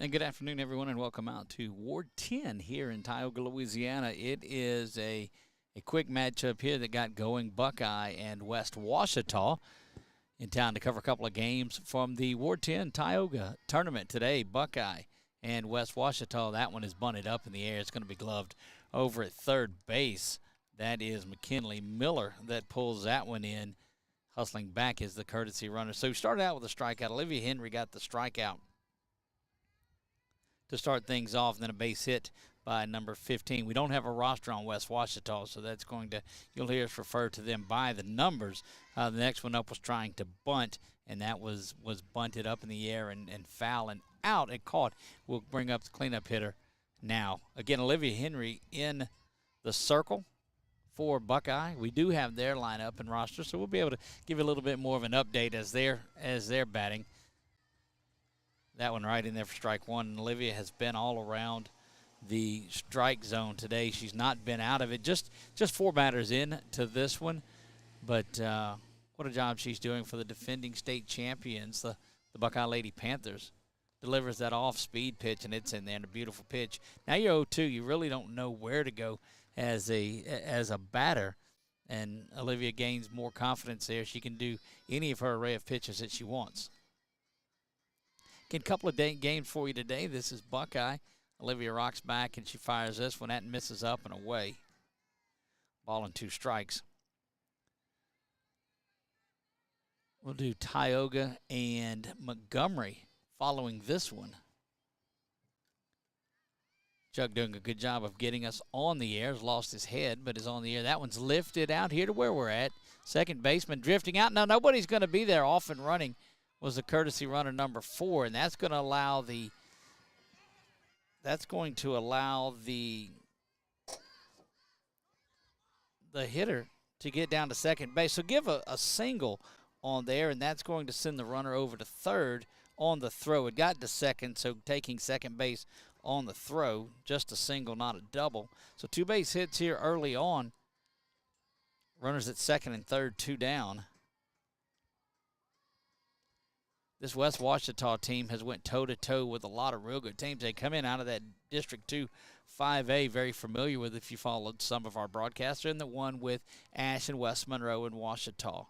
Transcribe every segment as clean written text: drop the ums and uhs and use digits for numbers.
And good afternoon, everyone, and welcome out to Ward 10 here in Tioga, Louisiana. It is a quick matchup here that got going. Buckeye and West Ouachita in town to cover a couple of games from the Ward 10 Tioga tournament today. Buckeye and West Ouachita, that one is bunted up in the air. It's going to be gloved over at third base. That is McKinley Miller that pulls that one in. Hustling back is the courtesy runner. So we started out with a strikeout. Olivia Henry got the strikeout to start things off, and then a base hit by number 15. We don't have a roster on West Ouachita, so that's going to, you'll hear us refer to them by the numbers. The next one up was trying to bunt, and that was bunted up in the air and foul and out and caught. We'll bring up the cleanup hitter now. Again, Olivia Henry in the circle for Buckeye. We do have their lineup and roster, so we'll be able to give you a little bit more of an update as they're batting. That one right in there for strike one. And Olivia has been all around the strike zone today. She's not been out of it. Just 4 batters in to this one. But what a job she's doing for the defending state champions, the Buckeye Lady Panthers. Delivers that off-speed pitch, and it's in there, and a beautiful pitch. Now you're 0-2. You really don't know where to go as a batter. And Olivia gains more confidence there. She can do any of her array of pitches that she wants. Again, a couple of games for you today. This is Buckeye. Olivia rocks back, and she fires this one. That misses up and away. Ball and 2 strikes. We'll do Tioga and Montgomery following this one. Chuck doing a good job of getting us on the air. Has lost his head, but is on the air. That one's lifted out here to where we're at. Second baseman drifting out. Now, nobody's going to be there off and running. Was the courtesy runner number 4, and that's going to allow the hitter to get down to second base. So give a single on there, and that's going to send the runner over to third on the throw. It got to second, so taking second base on the throw, just a single, not a double. So 2 base hits here early on. Runners at second and third, 2 down. This West Ouachita team has went toe-to-toe with a lot of real good teams. They come in out of that District 2 5A, very familiar with if you followed some of our broadcasts, and the one with Ash and West Monroe and Ouachita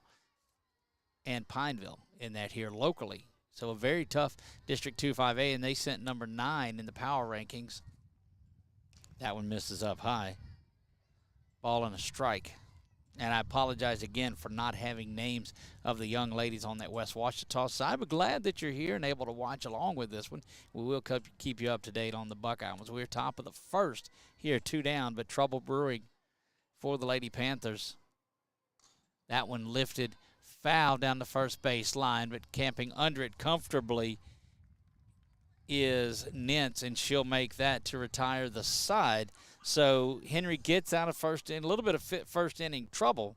and Pineville in that here locally. So a very tough District 2 5A, and they sent number 9 in the power rankings. That one misses up high. Ball and a strike. And I apologize again for not having names of the young ladies on that West Ouachita side. But glad that you're here and able to watch along with this one. We will keep you up to date on the Buckeye ones. We're top of the first here, 2 down, but trouble brewing for the Lady Panthers. That one lifted foul down the first base line, but camping under it comfortably is Nentz, and she'll make that to retire the side. So Henry gets out of first inning, a little bit of first inning trouble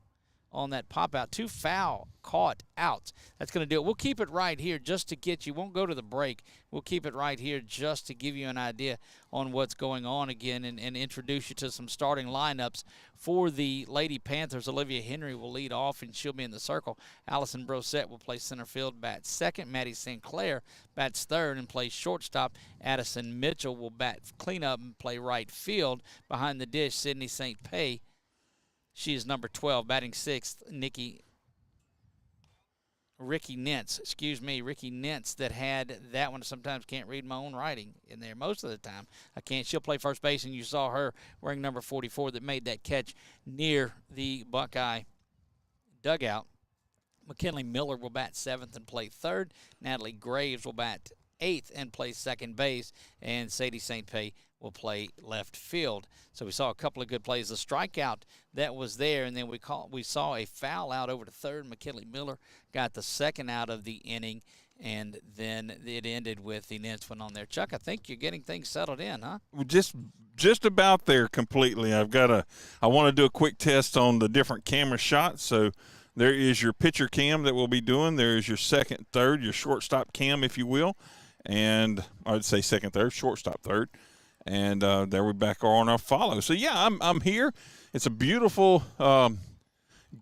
on that pop out. 2 foul caught outs. That's going to do it. We'll keep it right here just to get you. Won't go to the break. We'll keep it right here just to give you an idea on what's going on again and introduce you to some starting lineups for the Lady Panthers. Olivia Henry will lead off, and she'll be in the circle. Allison Brosette will play center field, bat second. Maddie Sinclair bats third and plays shortstop. Addison Mitchell will bat cleanup and play right field. Behind the dish, Sydney St. Pay. She is number 12, batting 6th. Ricky Nentz that had that one. Sometimes can't read my own writing in there. Most of the time I can't. She'll play first base, and you saw her wearing number 44 that made that catch near the Buckeye dugout. McKinley Miller will bat 7th and play 3rd. Natalie Graves will bat 8th and play second base, and Sadie St. Pay will play left field. So we saw a couple of good plays. The strikeout that was there, and then we saw a foul out over to third. McKinley Miller got the second out of the inning, and then it ended with the Nentz one on there. Chuck, I think you're getting things settled in, huh? Just about there completely. I want to do a quick test on the different camera shots. So there is your pitcher cam that we'll be doing. There is your second, third, your shortstop cam, if you will. And I'd say second, third, shortstop, third. And there we're back on our follow. So, yeah, I'm here. It's a beautiful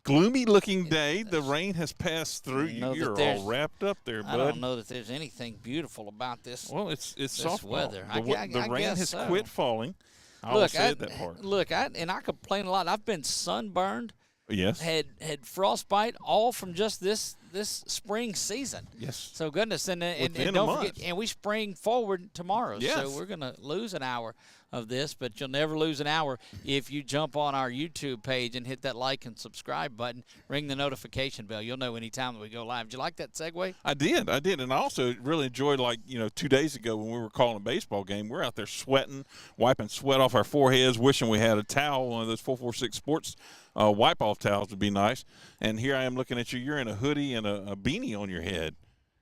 gloomy-looking day. The rain has passed through. You're all wrapped up there, bud. I don't know that there's anything beautiful about this. Well, it's softball. Weather. The rain has quit falling. I said that part. Look, I complain a lot. I've been sunburned. Yes. Had frostbite all from just this spring season. Yes. So goodness, and don't forget, and we spring forward tomorrow. Yes. So we're gonna lose an hour of this, but you'll never lose an hour if you jump on our YouTube page and hit that like and subscribe button, ring the notification bell. You'll know anytime that we go live. Did you like that segue? I did, and I also really enjoyed, 2 days ago when we were calling a baseball game, we're out there sweating, wiping sweat off our foreheads, wishing we had a towel, one of those 446 Sports wipe-off towels would be nice. And here I am looking at you. You're in a hoodie and a beanie on your head.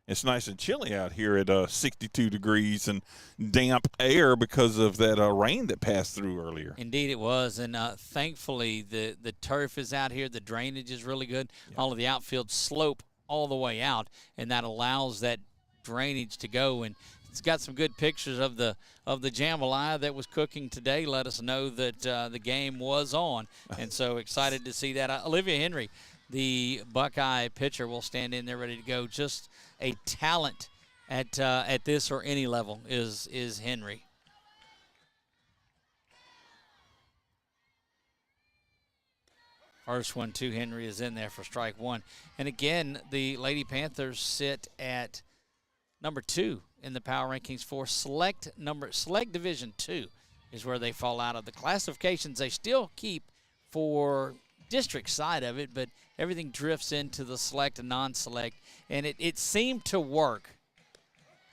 It's nice and chilly out here at 62 degrees and damp air because of that rain that passed through earlier. Indeed it was, and thankfully the turf is out here. The drainage is really good. Yeah. All of the outfield slope all the way out, and that allows that drainage to go. And it's got some good pictures of the jambalaya that was cooking today. Let us know that the game was on, and so excited to see that. Olivia Henry, the Buckeye pitcher, will stand in there ready to go. Just a talent at this or any level is Henry. First 1-2, Henry is in there for strike one. And again, the Lady Panthers sit at number 2 in the power rankings for Select Division 2 is where they fall out of the classifications. They still keep for district side of it, but everything drifts into the select and non-select, and it seemed to work.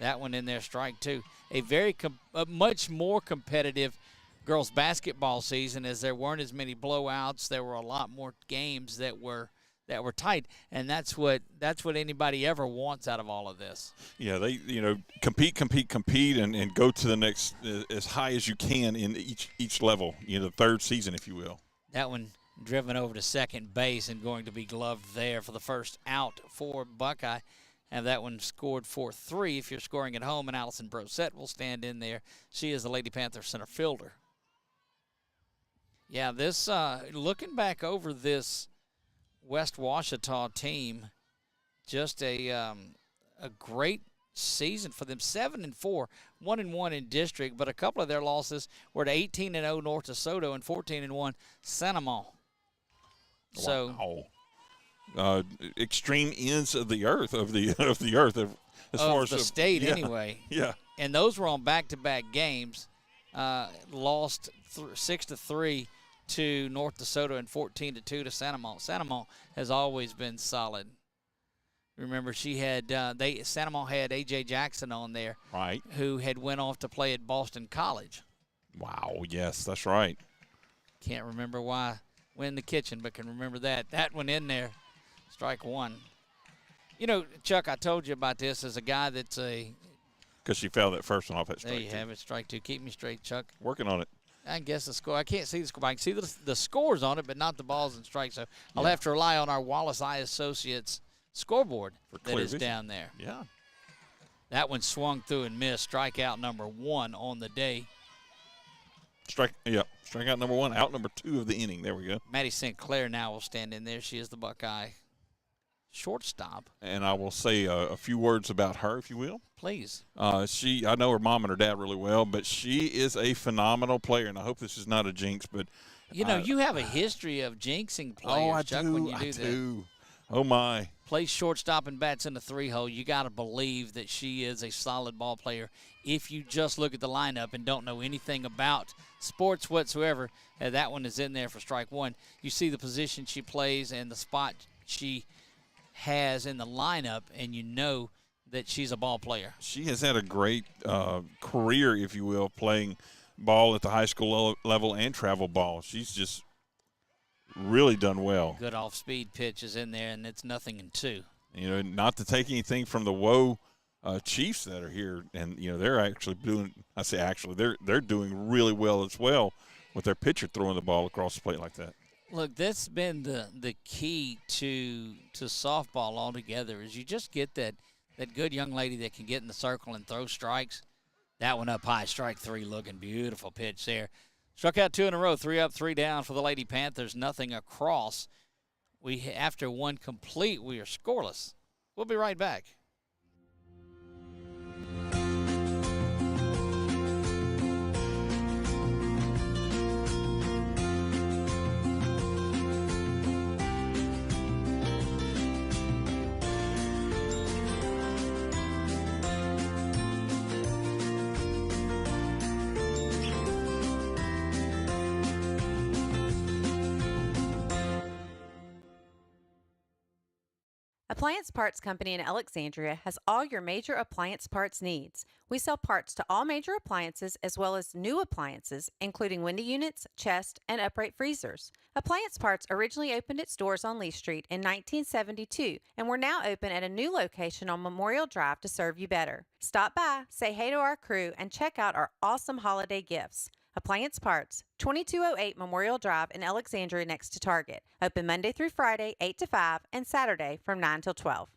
That one in there, strike 2. A much more competitive girls basketball season, as there weren't as many blowouts. There were a lot more games that were tight, and that's what anybody ever wants out of all of this. Yeah, they compete, and go to the next as high as you can in each level. The third season, if you will. That one driven over to second base and going to be gloved there for the first out for Buckeye. And that one scored for 3 if you're scoring at home, and Allison Brosette will stand in there. She is the Lady Panther center fielder. Yeah, this looking back over this West Ouachita team, just a great season for them. 7-4, 1-1 in district, but a couple of their losses were to 18-0 North DeSoto and 14-1 Sanamon. So, extreme ends of the earth as far as the state, anyway. Yeah, and those were on back-to-back games. Lost 6-3 to North DeSoto and 14-2 to Sanamon. Sanamon has always been solid. Remember, she had Sanamon had A.J. Jackson on there, right? Who had went off to play at Boston College. Wow, yes, that's right. Can't remember why. Went in the kitchen, but can remember that. That one in there, strike 1. Chuck, I told you about this as a guy that's because she fouled that first one off at strike 2. There you have it, strike 2. Keep me straight, Chuck. Working on it. I guess the score. I can't see the score. I can see the scores on it, but not the balls and strikes. So I'll have to rely on our Wallace Eye Associates scoreboard that is down there. Yeah. That one swung through and missed. Strikeout number 1 on the day. Strikeout number 1, out number 2 of the inning. There we go. Maddie St. Clair now will stand in there. She is the Buckeye shortstop. And I will say a few words about her, if you will. Please. I know her mom and her dad really well, but she is a phenomenal player, and I hope this is not a jinx, but you have a history of jinxing players, Chuck, when you do that. Oh, my. Plays shortstop and bats in the 3-hole. You got to believe that she is a solid ball player. If you just look at the lineup and don't know anything about sports whatsoever, that one is in there for strike 1. You see the position she plays and the spot she has in the lineup, and you know that she's a ball player. She has had a great career, if you will, playing ball at the high school level and travel ball. She's just really done well. Good off-speed pitch is in there, and it's 0-2. Not to take anything from the WOHS Chiefs that are here, and they're actually doing. I say actually, they're doing really well as well with their pitcher throwing the ball across the plate like that. Look, that's been the key to softball altogether. Is you just get that good young lady that can get in the circle and throw strikes. That one up high, strike 3, looking beautiful pitch there. Struck out 2 in a row, 3 up, 3 down for the Lady Panthers, 0 across. after one complete, we are scoreless. We'll be right back. Appliance Parts Company in Alexandria has all your major appliance parts needs. We sell parts to all major appliances as well as new appliances, including window units, chest, and upright freezers. Appliance Parts originally opened its doors on Lee Street in 1972, and we're now open at a new location on Memorial Drive to serve you better. Stop by, say hey to our crew, and check out our awesome holiday gifts. Appliance Parts, 2208 Memorial Drive in Alexandria next to Target. Open Monday through Friday, 8 to 5, and Saturday from 9 till 12.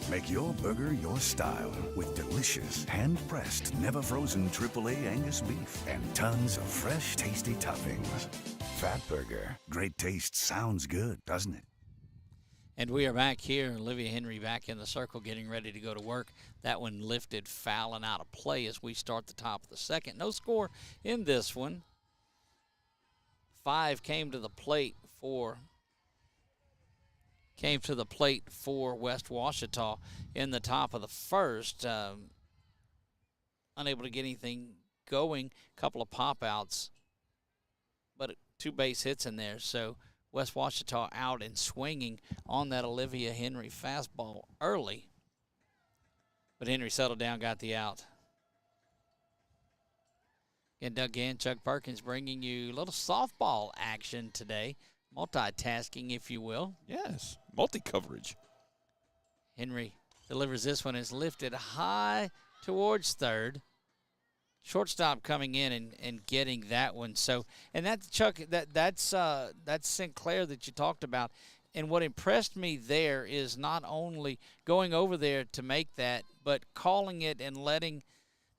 Make your burger your style with delicious, hand-pressed, never-frozen AAA Angus beef and tons of fresh, tasty toppings. Fat Burger. Great taste sounds good, doesn't it? And we are back here. Olivia Henry back in the circle getting ready to go to work. That one lifted foul and out of play as we start the top of the second. No score in this one. 5 came to the plate for West Ouachita in the top of the first. Unable to get anything going. Couple of pop-outs, but 2 base hits in there. So West Ouachita out and swinging on that Olivia Henry fastball early. But Henry settled down, got the out. Again, Doug Gann, Chuck Perkins bringing you a little softball action today. Multitasking, if you will. Yes, multi-coverage. Henry delivers this one. It's lifted high towards third. Shortstop coming in and getting that one. So, and that's Chuck. That's Sinclair that you talked about. And what impressed me there is not only going over there to make that, but calling it and letting,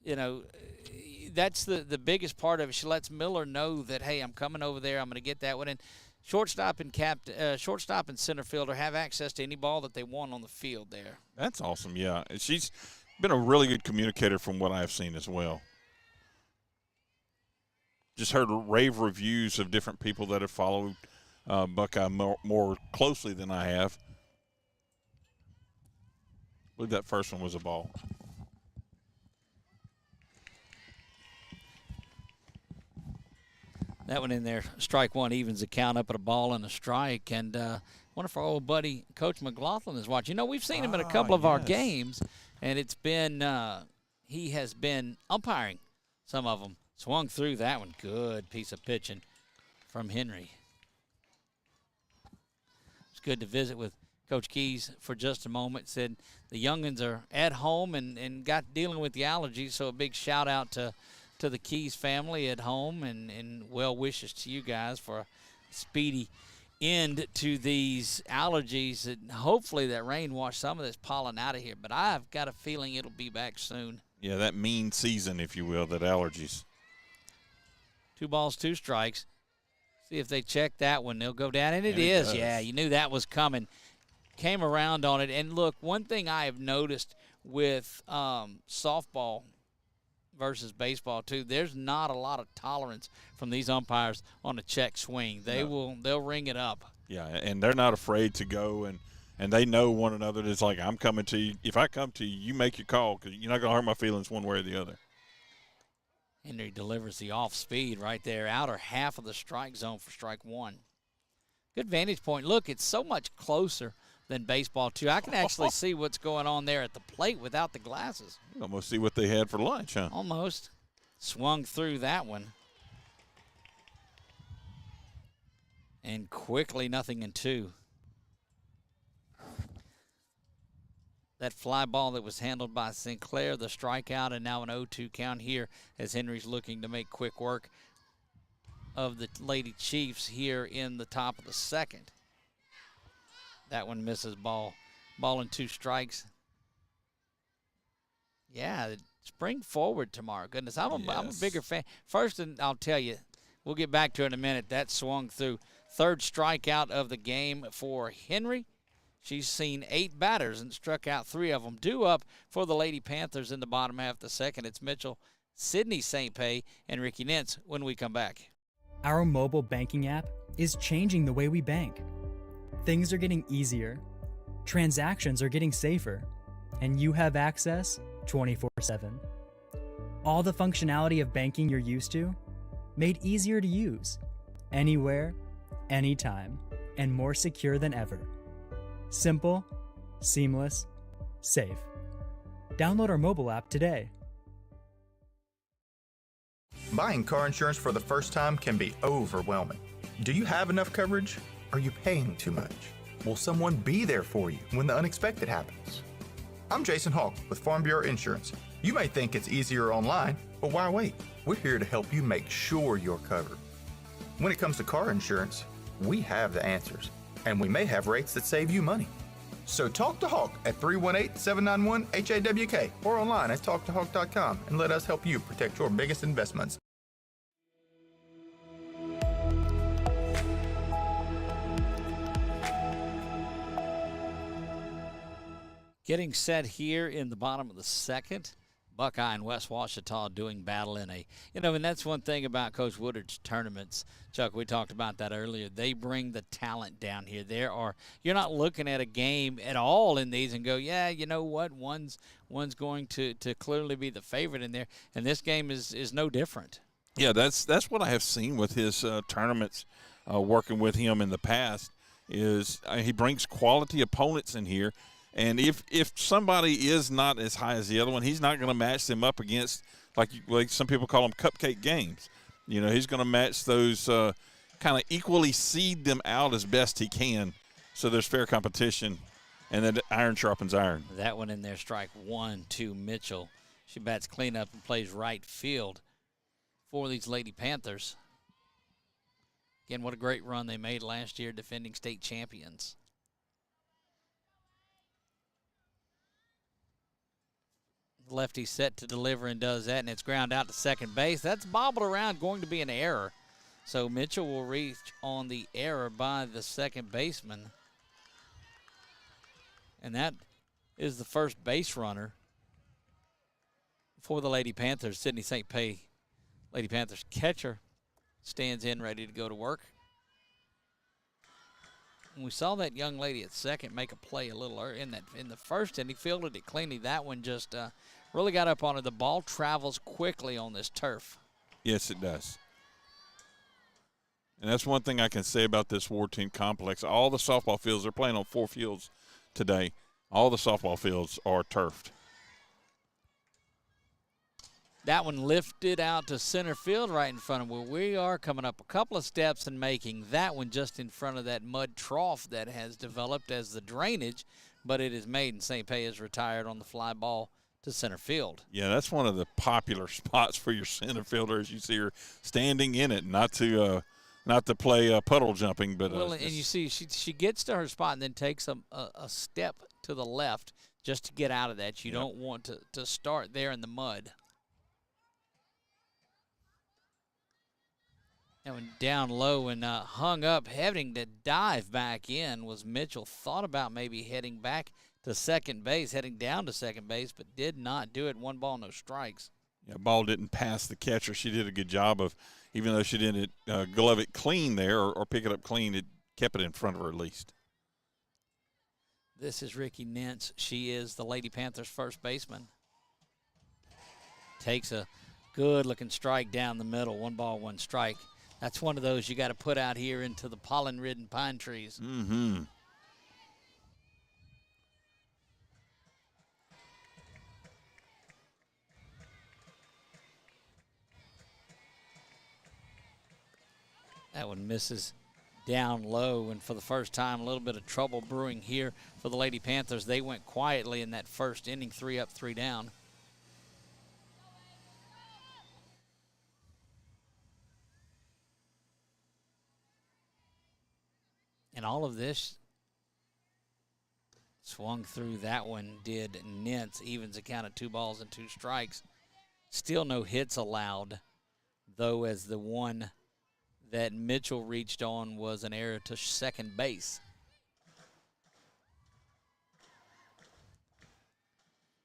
that's the biggest part of it. She lets Miller know that, hey, I'm coming over there. I'm going to get that one. And shortstop and center fielder have access to any ball that they want on the field there. That's awesome, yeah. She's been a really good communicator from what I've seen as well. Just heard rave reviews of different people that have followed Buckeye more closely than I have. I believe that first one was a ball. That one in there, strike one, evens the count up at a ball and a strike. And one of our old buddy, Coach McLaughlin, is watching. We've seen him in a couple of our games, and it's been he has been umpiring some of them. Swung through that one. Good piece of pitching from Henry. It's good to visit with Coach Keys for just a moment. Said the youngins are at home and got dealing with the allergies, so a big shout out to the Keys family at home and well wishes to you guys for a speedy end to these allergies. And hopefully that rain washed some of this pollen out of here, but I've got a feeling it'll be back soon. Yeah, that mean season, if you will, that allergies. 2 balls, 2 strikes. See if they check that one. They'll go down, and it is. Does. Yeah, you knew that was coming. Came around on it. And, look, one thing I have noticed with softball versus baseball, too, there's not a lot of tolerance from these umpires on a check swing. They'll ring it up. Yeah, and they're not afraid to go, and they know one another. It's like, I'm coming to you. If I come to you, you make your call because you're not going to hurt my feelings one way or the other. Henry delivers the off speed right there, outer half of the strike zone for strike one. Good vantage point. Look, it's so much closer than baseball, too. I can actually see what's going on there at the plate without the glasses. You almost see what they had for lunch, huh? Almost. Swung through that one. And quickly 0-2. That fly ball that was handled by Sinclair, the strikeout, and now an 0-2 count here as Henry's looking to make quick work. of the Lady Chiefs here in the top of the second. That one misses ball. Ball and 2 strikes. Yeah, spring forward tomorrow. Goodness, I'm a bigger fan. First, and I'll tell you, we'll get back to it in a minute. That swung through. 3rd strikeout of the game for Henry. She's seen 8 batters and struck out 3 of them. Due up for the Lady Panthers in the bottom half of the second. It's Mitchell, Sydney St. Pé, and Ricky Nentz when we come back. Our mobile banking app is changing the way we bank. Things are getting easier, transactions are getting safer, and you have access 24/7. All the functionality of banking you're used to, made easier to use, anywhere, anytime, and more secure than ever. Simple, seamless, safe. Download our mobile app today. Buying car insurance for the first time can be overwhelming. Do you have enough coverage? Are you paying too much? Will someone be there for you when the unexpected happens? I'm Jason Hawk with Farm Bureau Insurance. You may think it's easier online, but why wait? We're here to help you make sure you're covered. When it comes to car insurance, we have the answers, and we may have rates that save you money. So talk to Hawk at 318-791-HAWK or online at talktohawk.com and let us help you protect your biggest investments. Getting set here in the bottom of the second. Buckeye and West Ouachita doing battle in a, and that's one thing about Coach Woodard's tournaments. Chuck, we talked about that earlier. They bring the talent down here. You're not looking at a game at all in these and go, yeah, you know what, one's going to clearly be the favorite in there, and this game is no different. Yeah, that's what I have seen with his tournaments, working with him in the past, is he brings quality opponents in here. And if somebody is not as high as the other one, he's not going to match them up against, like some people call them cupcake games. He's going to match those, kind of equally seed them out as best he can, so there's fair competition, and then iron sharpens iron. That one in there, strike 1 to Mitchell. She bats cleanup and plays right field for these Lady Panthers. Again, what a great run they made last year, defending state champions. Lefty set to deliver and does that, and it's ground out to second base. That's bobbled around, going to be an error. So Mitchell will reach on the error by the second baseman. And that is the first base runner for the Lady Panthers. Sydney St. Pé, Lady Panthers catcher, stands in ready to go to work. And we saw that young lady at second make a play a little early in the first, and he fielded it cleanly. That one just really got up on it. The ball travels quickly on this turf. Yes, it does. And that's one thing I can say about this War Team complex. All the softball fields, they're playing on 4 fields today. All the softball fields are turfed. That one lifted out to center field right in front of where we are, coming up a couple of steps and making that one just in front of that mud trough that has developed as the drainage, but it is made, and St. Pé is retired on the fly ball to center field. Yeah, that's one of the popular spots for your center fielders. You see her standing in it, not to play puddle jumping, but and you see she gets to her spot and then takes a step to the left just to get out of that. You don't want to start there in the mud. That one down low and hung up, having to dive back in was Mitchell. Thought about maybe heading back to second base, heading down to second base, but did not do it. 1 ball, no strikes. Yeah, ball didn't pass the catcher. She did a good job of, even though she didn't glove it clean there or pick it up clean, it kept it in front of her at least. This is Ricky Nentz. She is the Lady Panthers' first baseman. Takes a good-looking strike down the middle. 1 ball, 1 strike. That's one of those you got to put out here into the pollen-ridden pine trees. Mm-hmm. That one misses down low, and for the first time, a little bit of trouble brewing here for the Lady Panthers. They went quietly in that first inning, 3 up, 3 down. And all of this swung through. That one did Nintz, evens the count at 2 balls and 2 strikes. Still no hits allowed, though, as the one that Mitchell reached on was an error to second base.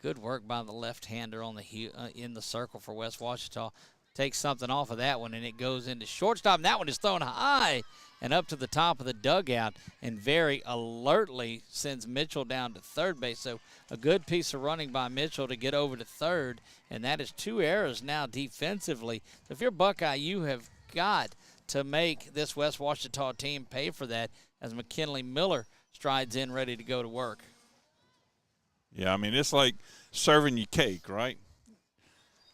Good work by the left-hander on the in the circle for West Ouachita. Takes something off of that one, and it goes into shortstop. And that one is thrown high and up to the top of the dugout, and very alertly sends Mitchell down to third base. So a good piece of running by Mitchell to get over to third, and that is 2 errors now defensively. So if you're Buckeye, you have got to make this West Ouachita team pay for that as McKinley Miller strides in ready to go to work. Yeah, I mean, it's like serving you cake, right?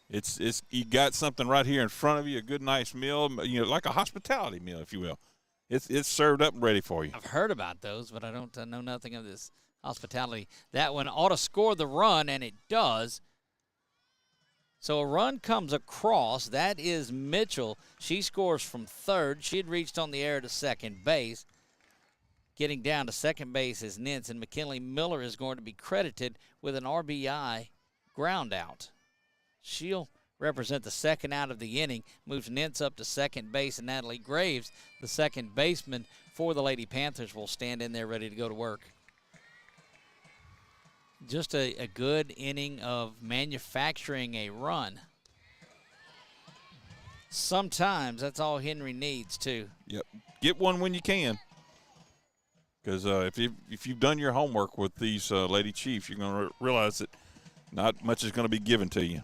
It's you got something right here in front of you, a good, nice meal, like a hospitality meal, if you will. It's served up and ready for you. I've heard about those, but I don't know nothing of this hospitality. That one ought to score the run, and it does. So a run comes across. That is Mitchell. She scores from third. She had reached on the air to second base. Getting down to second base is Nintz, and McKinley Miller is going to be credited with an RBI ground out. She'll represent the second out of the inning, moves Nintz up to second base, and Natalie Graves, the second baseman for the Lady Panthers, will stand in there ready to go to work. Just a good inning of manufacturing a run. Sometimes that's all Henry needs, too. Yep. Get one when you can. Because if you've done your homework with these Lady Chiefs, you're going to realize that not much is going to be given to you.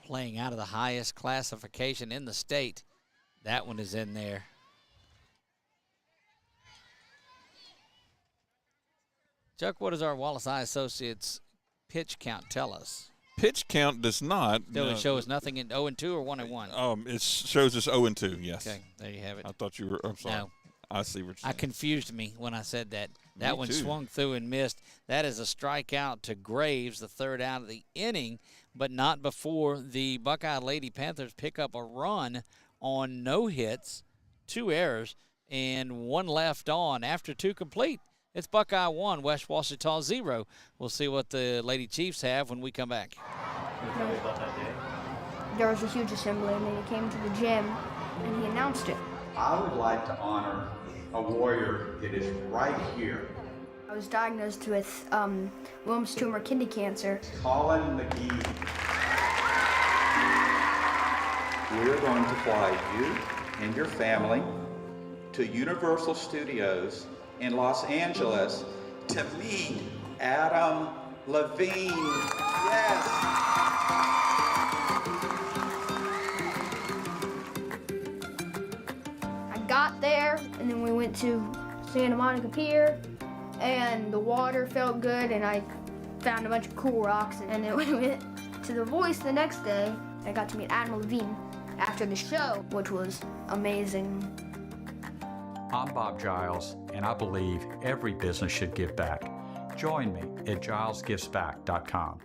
Playing out of the highest classification in the state. That one is in there. Chuck, what does our Wallace Eye Associates pitch count tell us? Pitch count does not. Does it show us nothing in 0-2 or 1-1? It shows us 0-2, yes. Okay, there you have it. I thought you were, I'm sorry. No. I see what you're saying. Confused me when I said that. That Me one too. swung through and missed. That is a strikeout to Graves, the third out of the inning, but not before the Buckeye Lady Panthers pick up a run on no hits, 2 errors, and 1 left on after 2 complete. It's Buckeye 1, West Ouachita 0. We'll see what the Lady Chiefs have when we come back. There was a huge assembly, and then he came to the gym, and he announced it. I would like to honor a warrior that is right here. I was diagnosed with Wilms tumor kidney cancer. Colin McGee. We're going to fly you and your family to Universal Studios in Los Angeles to meet Adam Levine. Yes. I got there, and then we went to Santa Monica Pier, and the water felt good, and I found a bunch of cool rocks, and then we went to The Voice the next day. I got to meet Adam Levine after the show, which was amazing. I'm Bob Giles, and I believe every business should give back. Join me at gilesgivesback.com.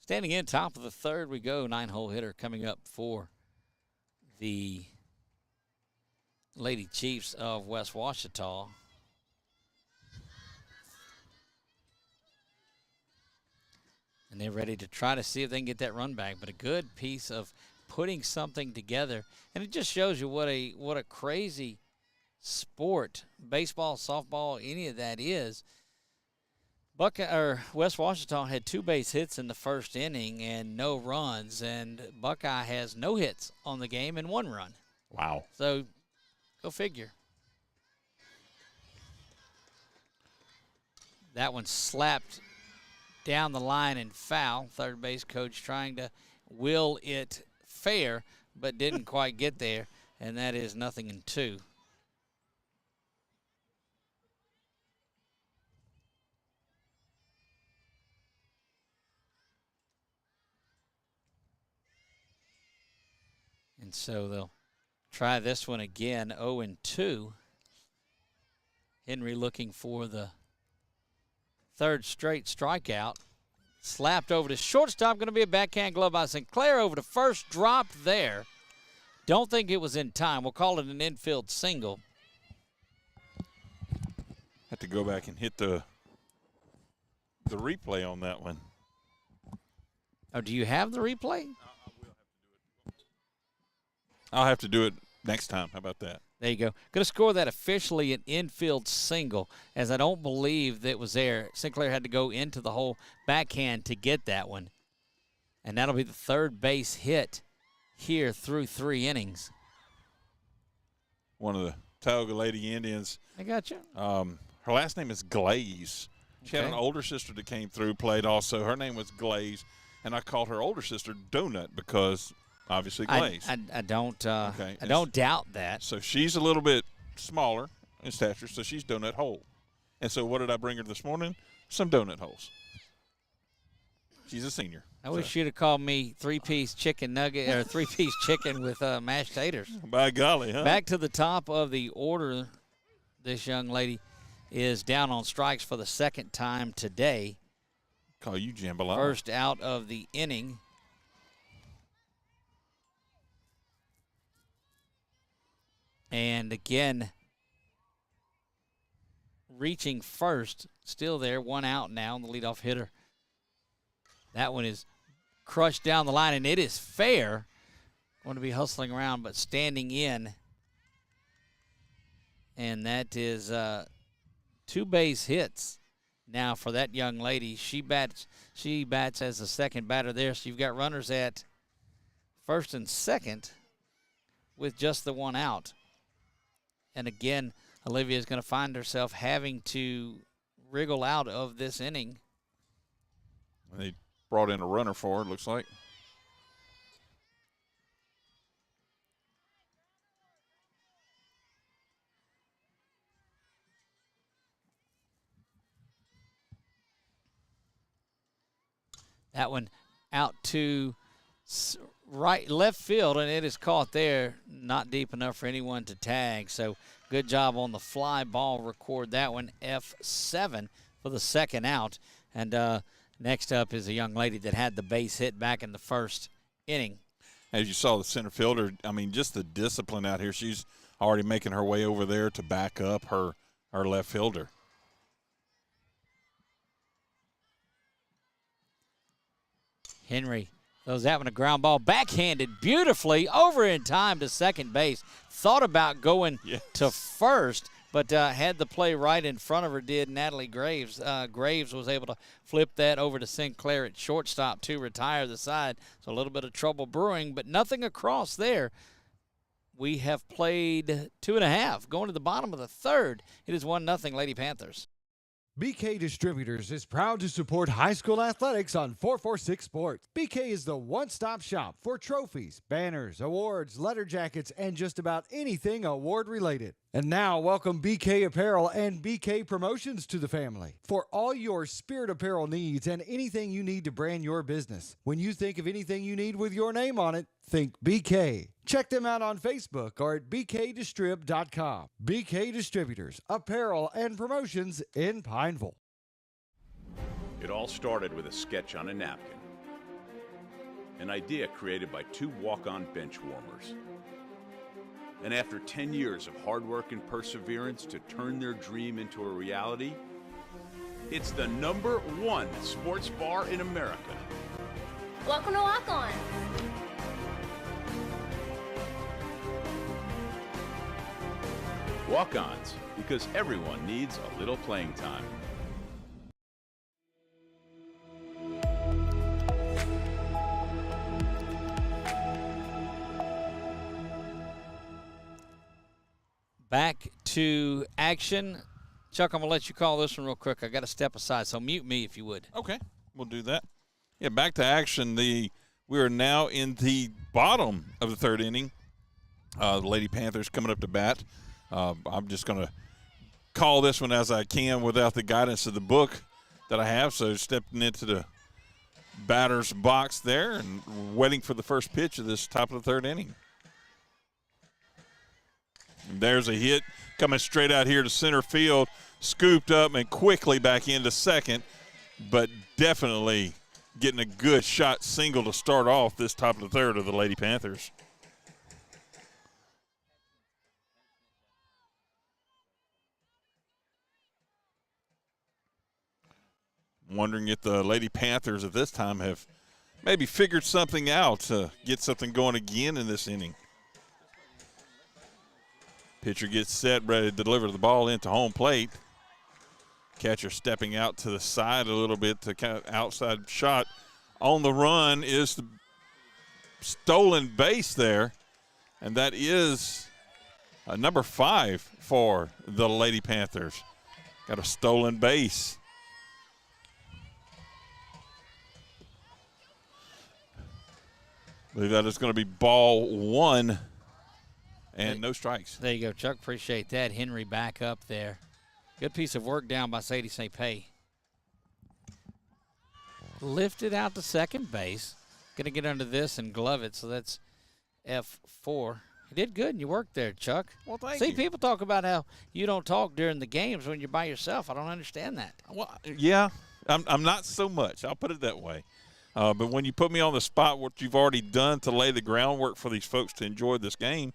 Standing in top of the third, we go. 9-hole hitter coming up for the Lady Chiefs of West Ouachita. And they're ready to try to see if they can get that run back. But a good piece of putting something together. And it just shows you what a crazy sport, baseball, softball, any of that is. West Ouachita had 2 base hits in the first inning and no runs. And Buckeye has no hits on the game and 1 run. Wow. So go figure. That one slapped down the line and foul. Third base coach trying to will it fair, but didn't quite get there, and that is 0-2. And so they'll try this one again, 0-2. Henry looking for the third straight strikeout. Slapped over to shortstop, going to be a backhand glove by Sinclair over to first, dropped there. Don't think it was in time. We'll call it an infield single. Have to go back and hit the replay on that one. Oh, do you have the replay? I'll have to do it next time. How about that? There you go. Going to score that officially an infield single, as I don't believe that it was there. Sinclair had to go into the hole backhand to get that one. And that'll be the third base hit here through 3 innings. One of the Tioga Lady Indians. I got you. Her last name is Glaze. She had an older sister that came through, played also. Her name was Glaze, and I called her older sister Donut because obviously Glaze. I don't doubt that. So she's a little bit smaller in stature, so she's Donut Hole. And so what did I bring her this morning? Some donut holes. She's a senior. I wish you'd have called me 3-piece chicken nugget or 3-piece chicken with mashed taters. By golly, huh? Back to the top of the order, this young lady is down on strikes for the second time today. Call you jambalaya. First out of the inning. And again, reaching first, still there, 1 out now, the leadoff hitter. That one is crushed down the line, and it is fair. Going to be hustling around, but standing in. And that is 2 base hits now for that young lady. She bats as the second batter there, so you've got runners at first and second with just the 1 out. And again, Olivia is going to find herself having to wriggle out of this inning. They brought in a runner for her, it looks like. That one out to left field, and it is caught there, not deep enough for anyone to tag. So good job on the fly ball. Record that one, F7 for the second out. And next up is a young lady that had the base hit back in the first inning. As you saw, the center fielder, I mean, just the discipline out here. She's already making her way over there to back up her left fielder. Henry throws that one a ground ball, backhanded beautifully over in time to second base. Thought about going to first, but had the play right in front of her, did Natalie Graves. Graves was able to flip that over to Sinclair at shortstop to retire the side. So a little bit of trouble brewing, but nothing across there. We have played 2.5, going to the bottom of the third. It is 1-0 Lady Panthers. BK Distributors is proud to support high school athletics on 446 Sports. BK is the one-stop shop for trophies, banners, awards, letter jackets, and just about anything award-related. And now, welcome BK Apparel and BK Promotions to the family for all your spirit apparel needs and anything you need to brand your business. When you think of anything you need with your name on it, think BK. Check them out on Facebook or at bkdistrib.com. BK Distributors, Apparel and Promotions in Pineville. It all started with a sketch on a napkin. An idea created by 2 walk-on bench warmers. And after 10 years of hard work and perseverance to turn their dream into a reality, it's the #1 sports bar in America. Welcome to Walk On. Walk-ons, because everyone needs a little playing time. Back to action. Chuck, I'm going to let you call this one real quick. I got to step aside, so mute me if you would. Okay, we'll do that. Yeah, back to action. We are now in the bottom of the third inning. The Lady Panthers coming up to bat. I'm just going to call this one as I can without the guidance of the book that I have. So stepping into the batter's box there and waiting for the first pitch of this top of the third inning. There's a hit coming straight out here to center field, scooped up and quickly back into second, but definitely getting a good shot single to start off this top of the third of the Lady Panthers. Wondering if the Lady Panthers at this time have maybe figured something out to get something going again in this inning. Pitcher gets set, ready to deliver the ball into home plate. Catcher stepping out to the side a little bit to kind of outside shot. On the run is the stolen base there, and that is number 5 for the Lady Panthers. Got a stolen base. I believe that is going to be ball 1 and no strikes. There you go, Chuck. Appreciate that. Henry back up there. Good piece of work down by Sadie St. Pay. Lifted out to second base. Going to get under this and glove it, so that's F4. You did good, and you worked there, Chuck. Well, thank you. See, people talk about how you don't talk during the games when you're by yourself. I don't understand that. Well, yeah, I'm not so much. I'll put it that way. But when you put me on the spot, what you've already done to lay the groundwork for these folks to enjoy this game,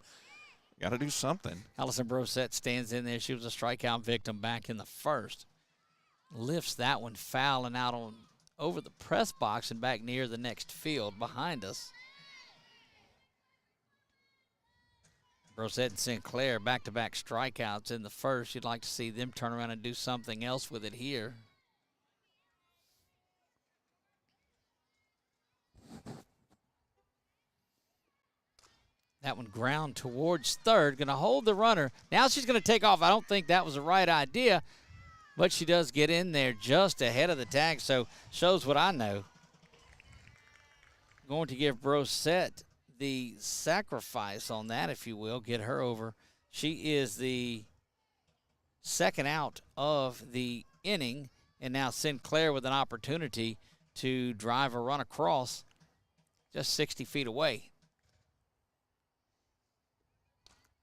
you got to do something. Allison Brosette stands in there. She was a strikeout victim back in the first. Lifts that one foul and out on over the press box and back near the next field behind us. Brosette and Sinclair back-to-back strikeouts in the first. You'd like to see them turn around and do something else with it here. That one ground towards third. Going to hold the runner. Now she's going to take off. I don't think that was the right idea, but she does get in there just ahead of the tag, so shows what I know. Going to give Brosette the sacrifice on that, if you will, get her over. She is the second out of the inning, and now Sinclair with an opportunity to drive a run across just 60 feet away.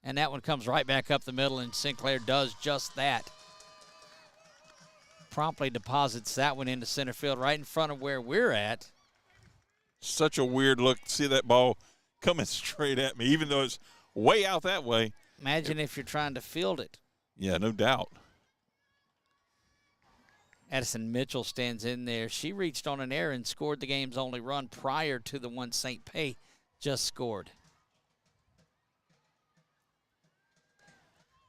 And that one comes right back up the middle, and Sinclair does just that. Promptly deposits that one into center field right in front of where we're at. Such a weird look to see that ball coming straight at me, even though it's way out that way. Imagine if you're trying to field it. Yeah, no doubt. Addison Mitchell stands in there. She reached on an error and scored the game's only run prior to the one St. Pay just scored.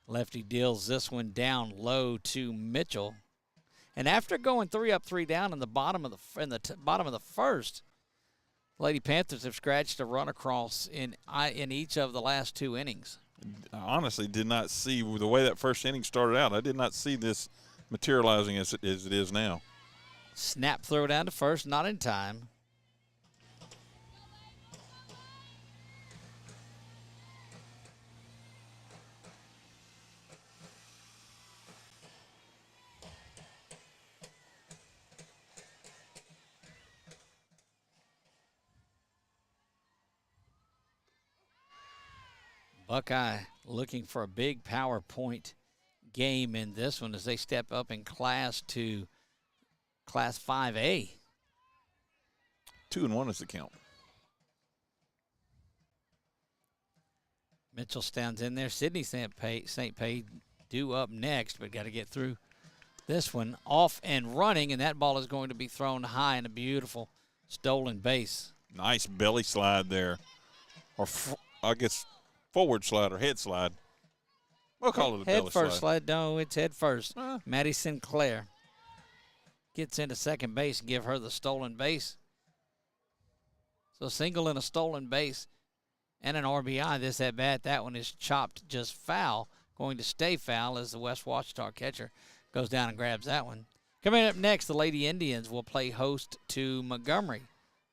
Lefty deals this one down low to Mitchell. And after going 3 up, 3 down in the bottom of the first, Lady Panthers have scratched a run across in each of the last 2 innings. I honestly did not see the way that first inning started out. I did not see this materializing as it is now. Snap throw down to first, not in time. Buckeye looking for a big power point game in this one as they step up in class to Class 5A. 2-1 is the count. Mitchell stands in there. Sydney St. Pay due up next, but got to get through this one. Off and running, and that ball is going to be thrown high in a beautiful stolen base. Nice belly slide there. Or I guess forward slide or head slide. We'll call it a belly slide. Head first slide. No, it's head first. Maddie Sinclair gets into second base and give her the stolen base. So single and a stolen base and an RBI. This at bat, that one is chopped just foul. Going to stay foul as the West Ouachita catcher goes down and grabs that one. Coming up next, the Lady Indians will play host to Montgomery.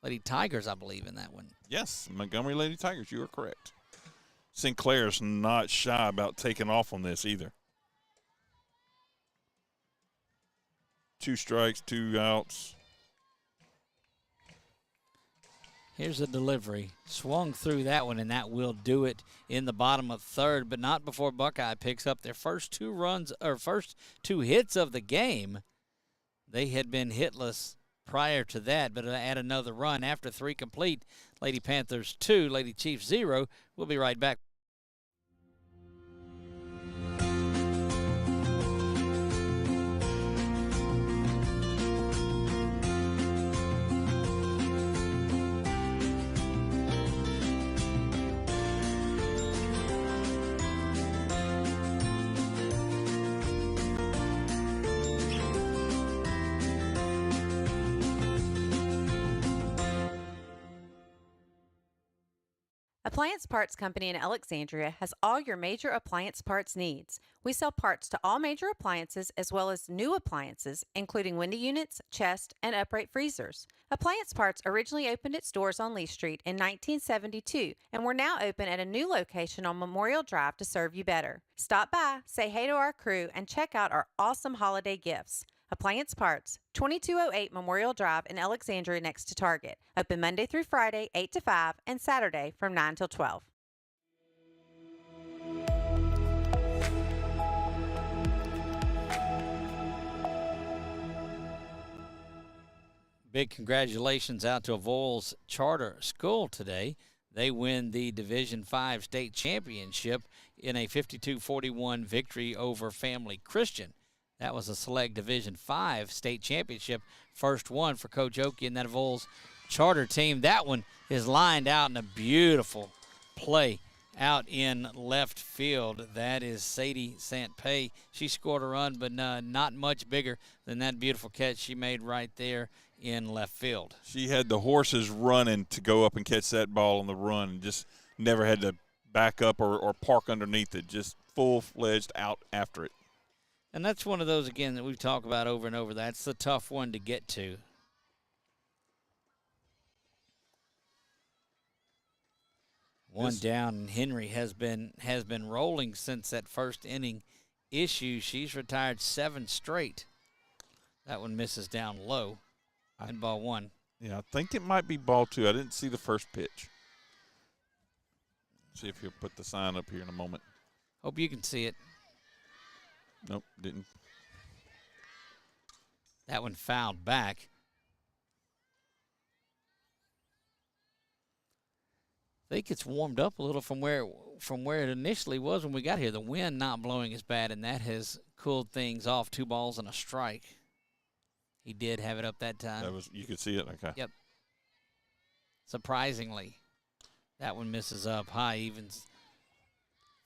Lady Tigers, I believe, in that one. Yes, Montgomery Lady Tigers, you are correct. Sinclair's not shy about taking off on this either. 2 strikes, 2 outs. Here's a delivery. Swung through that one, and that will do it in the bottom of third, but not before Buckeye picks up their first 2 runs, or first 2 hits of the game. They had been hitless prior to that, but add another run after 3 complete. Lady Panthers 2, Lady Chiefs 0. We'll be right back. Appliance Parts Company in Alexandria has all your major appliance parts needs. We sell parts to all major appliances as well as new appliances, including window units, chest, and upright freezers. Appliance Parts originally opened its doors on Lee Street in 1972, and we're now open at a new location on Memorial Drive to serve you better. Stop by, say hey to our crew, and check out our awesome holiday gifts. Appliance Parts, 2208 Memorial Drive in Alexandria next to Target. Open Monday through Friday, 8 to 5, and Saturday from 9 till 12. Big congratulations out to a WOHS charter school today. They win the Division V state championship in a 52-41 victory over Family Christian. That was a select Division V state championship, first one for Coach Oakey and that WOHS charter team. That one is lined out in a beautiful play out in left field. That is Sadie St. She scored a run, but not much bigger than that beautiful catch she made right there in left field. She had the horses running to go up and catch that ball on the run and just never had to back up or park underneath it, just full-fledged out after it. And that's one of those, again, that we've talked about over and over. That's the tough one to get to. One down, and Henry has been rolling since that first inning issue. She's retired 7 straight. That one misses down low, and ball 1. Yeah, I think it might be ball 2. I didn't see the first pitch. See if he'll put the sign up here in a moment. Hope you can see it. Nope, didn't. That one fouled back. I think it's warmed up a little from where it initially was when we got here. The wind not blowing as bad, and that has cooled things off. 2 balls and a strike. He did have it up that time. You could see it. Okay. Yep. Surprisingly, that one misses up high. Evens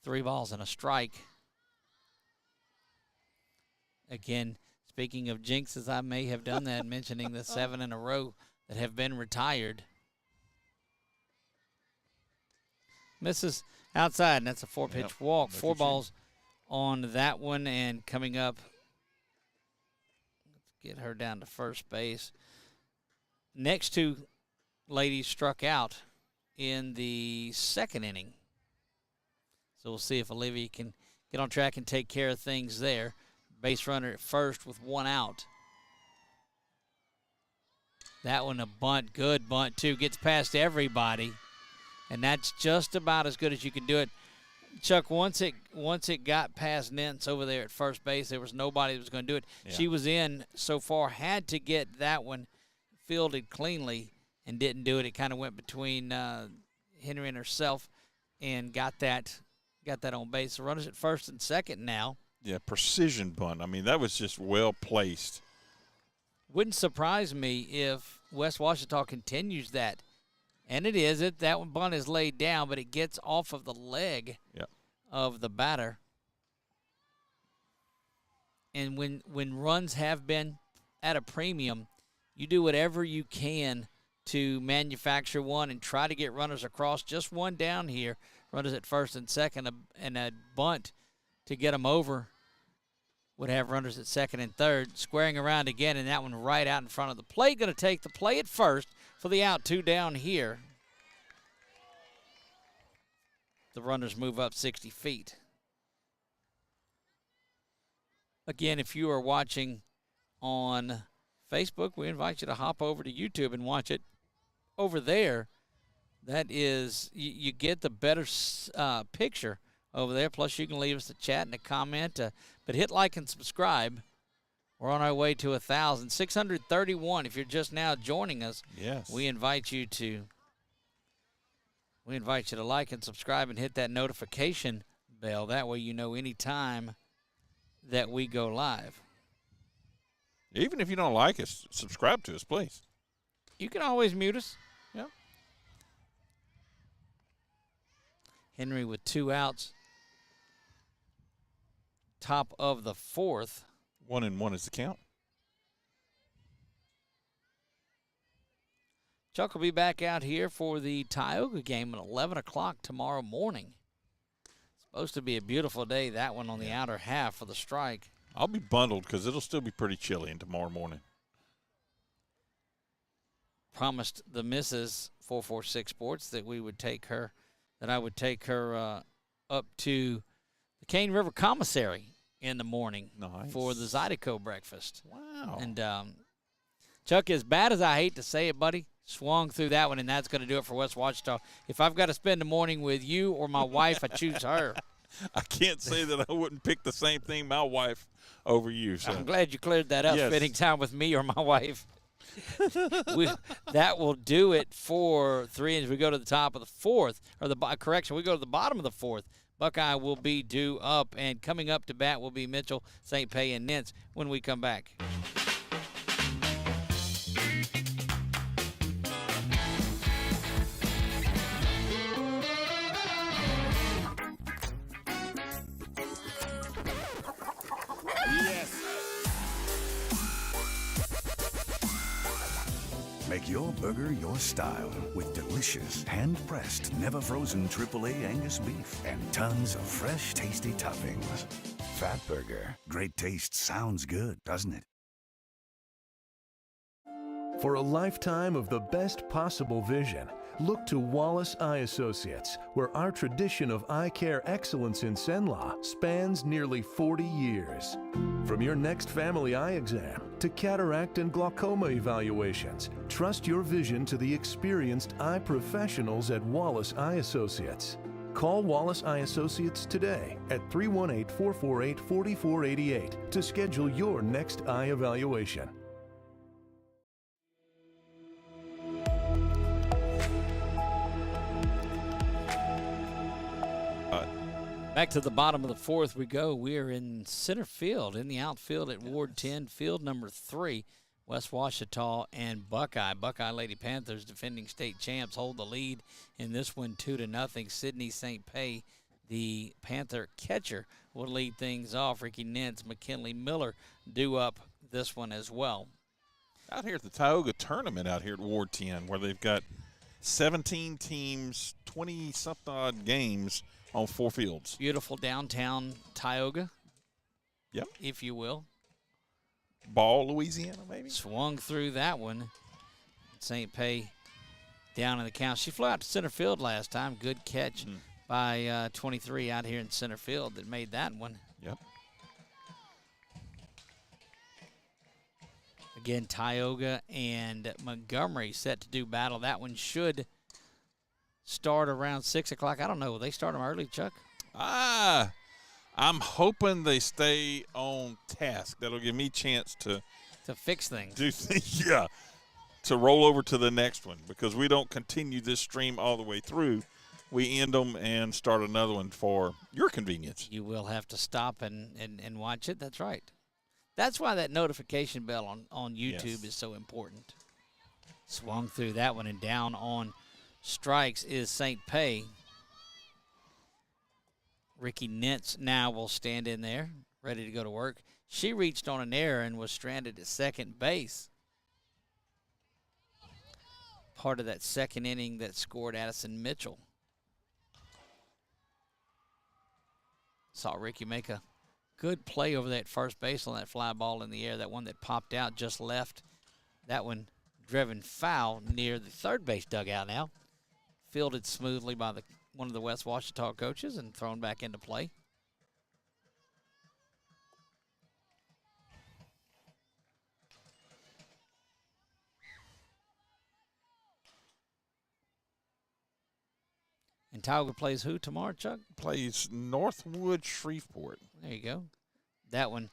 3 balls and a strike. Again, speaking of jinxes, I may have done that, mentioning the 7 in a row that have been retired. Misses outside, and that's a 4-pitch walk. 4 balls on that one, and coming up, let's get her down to first base. Next 2 ladies struck out in the 2nd inning. So we'll see if Olivia can get on track and take care of things there. Base runner at first with 1 out. That one a bunt, good bunt too. Gets past everybody, and that's just about as good as you can do it. Chuck, once it got past Nentz over there at first base, there was nobody that was going to do it. Yeah. She was in so far, had to get that one fielded cleanly, and didn't do it. It kind of went between Henry and herself, and got that on base. The runners at first and second now. Yeah, precision bunt. I mean, that was just well placed. Wouldn't surprise me if West Ouachita continues that. And it is. That one bunt is laid down, but it gets off of the leg of the batter. And when runs have been at a premium, you do whatever you can to manufacture one and try to get runners across. Just one down here, runners at first and second, and a bunt to get them over would have runners at second and third, squaring around again, and that one right out in front of the plate. Going to take the play at first for the out. 2 down here. The runners move up 60 feet. Again, if you are watching on Facebook, we invite you to hop over to YouTube and watch it over there. that is, you get the better picture over there. Plus, you can leave us a chat and a comment. But hit like and subscribe. We're on our way to 1,000. 631 if you're just now joining us. Yes. We invite you to like and subscribe and hit that notification bell. That way you know any time that we go live. Even if you don't like us, subscribe to us, please. You can always mute us. Yep. Henry with 2 outs. Top of the 4th. 1-1 is the count. Chuck will be back out here for the Tioga game at 11 o'clock tomorrow morning. Supposed to be a beautiful day, that one on the outer half for the strike. I'll be bundled because it'll still be pretty chilly in tomorrow morning. Promised the missus 446 Sports that we would take her, that I would take her up to the Cane River Commissary in the morning for the Zydeco breakfast. Wow. And Chuck, as bad as I hate to say it, buddy, swung through that one, and that's going to do it for West Ouachita. If I've got to spend the morning with you or my wife, I choose her. I can't say that I wouldn't pick the same thing, my wife, over you. So. I'm glad you cleared that up, Yes. spending time with me or my wife. That will do it for 3 innings. We go to the top of the 4th, or we go to the bottom of the 4th. Buckeye will be due up, and coming up to bat will be Mitchell, St. Pay, and Nentz when we come back. Make your burger your style with delicious, hand-pressed, never-frozen AAA Angus beef and tons of fresh, tasty toppings. Fat Burger. Great taste sounds good, doesn't it? For a lifetime of the best possible vision, look to Wallace Eye Associates, where our tradition of eye care excellence in Cenla spans nearly 40 years. From your next family eye exam to cataract and glaucoma evaluations, trust your vision to the experienced eye professionals at Wallace Eye Associates. Call Wallace Eye Associates today at 318-448-4488 to schedule your next eye evaluation. Back to the bottom of the 4th we go. We are in center field, in the outfield at Ward 10, field number 3. West Ouachita and Buckeye. Buckeye Lady Panthers, defending state champs, hold the lead in this one 2-0. Sydney St. Pay, the Panther catcher, will lead things off. Ricky Nentz, McKinley Miller due up this one as well. Out here at the Tioga tournament out here at Ward 10, where they've got 17 teams, 20-something odd games on 4 fields. Beautiful downtown Tioga. Yep. If you will. Ball, Louisiana, maybe? Swung through that one. St. Pay down in the count. She flew out to center field last time. Good catch by 23 out here in center field that made that one. Yep. Again, Tioga and Montgomery set to do battle. That one should start around 6 o'clock. I don't know. Will they start them early, Chuck? I'm hoping they stay on task. That'll give me a chance to fix things. Do things, yeah. To roll over to the next one, because we don't continue this stream all the way through. We end them and start another one for your convenience. You will have to stop and watch it. That's right. That's why that notification bell on YouTube is so important. Swung through that one, and down on strikes is St. Pay. Ricky Nentz now will stand in there, ready to go to work. She reached on an error and was stranded at second base. Part of that second inning that scored Addison Mitchell. Saw Ricky make a good play over that first base on that fly ball in the air. That one that popped out just left. That one driven foul near the third base dugout now. Fielded smoothly by one of the West Ouachita coaches and thrown back into play. And Tioga plays who tomorrow, Chuck? Plays Northwood Shreveport. There you go. That one,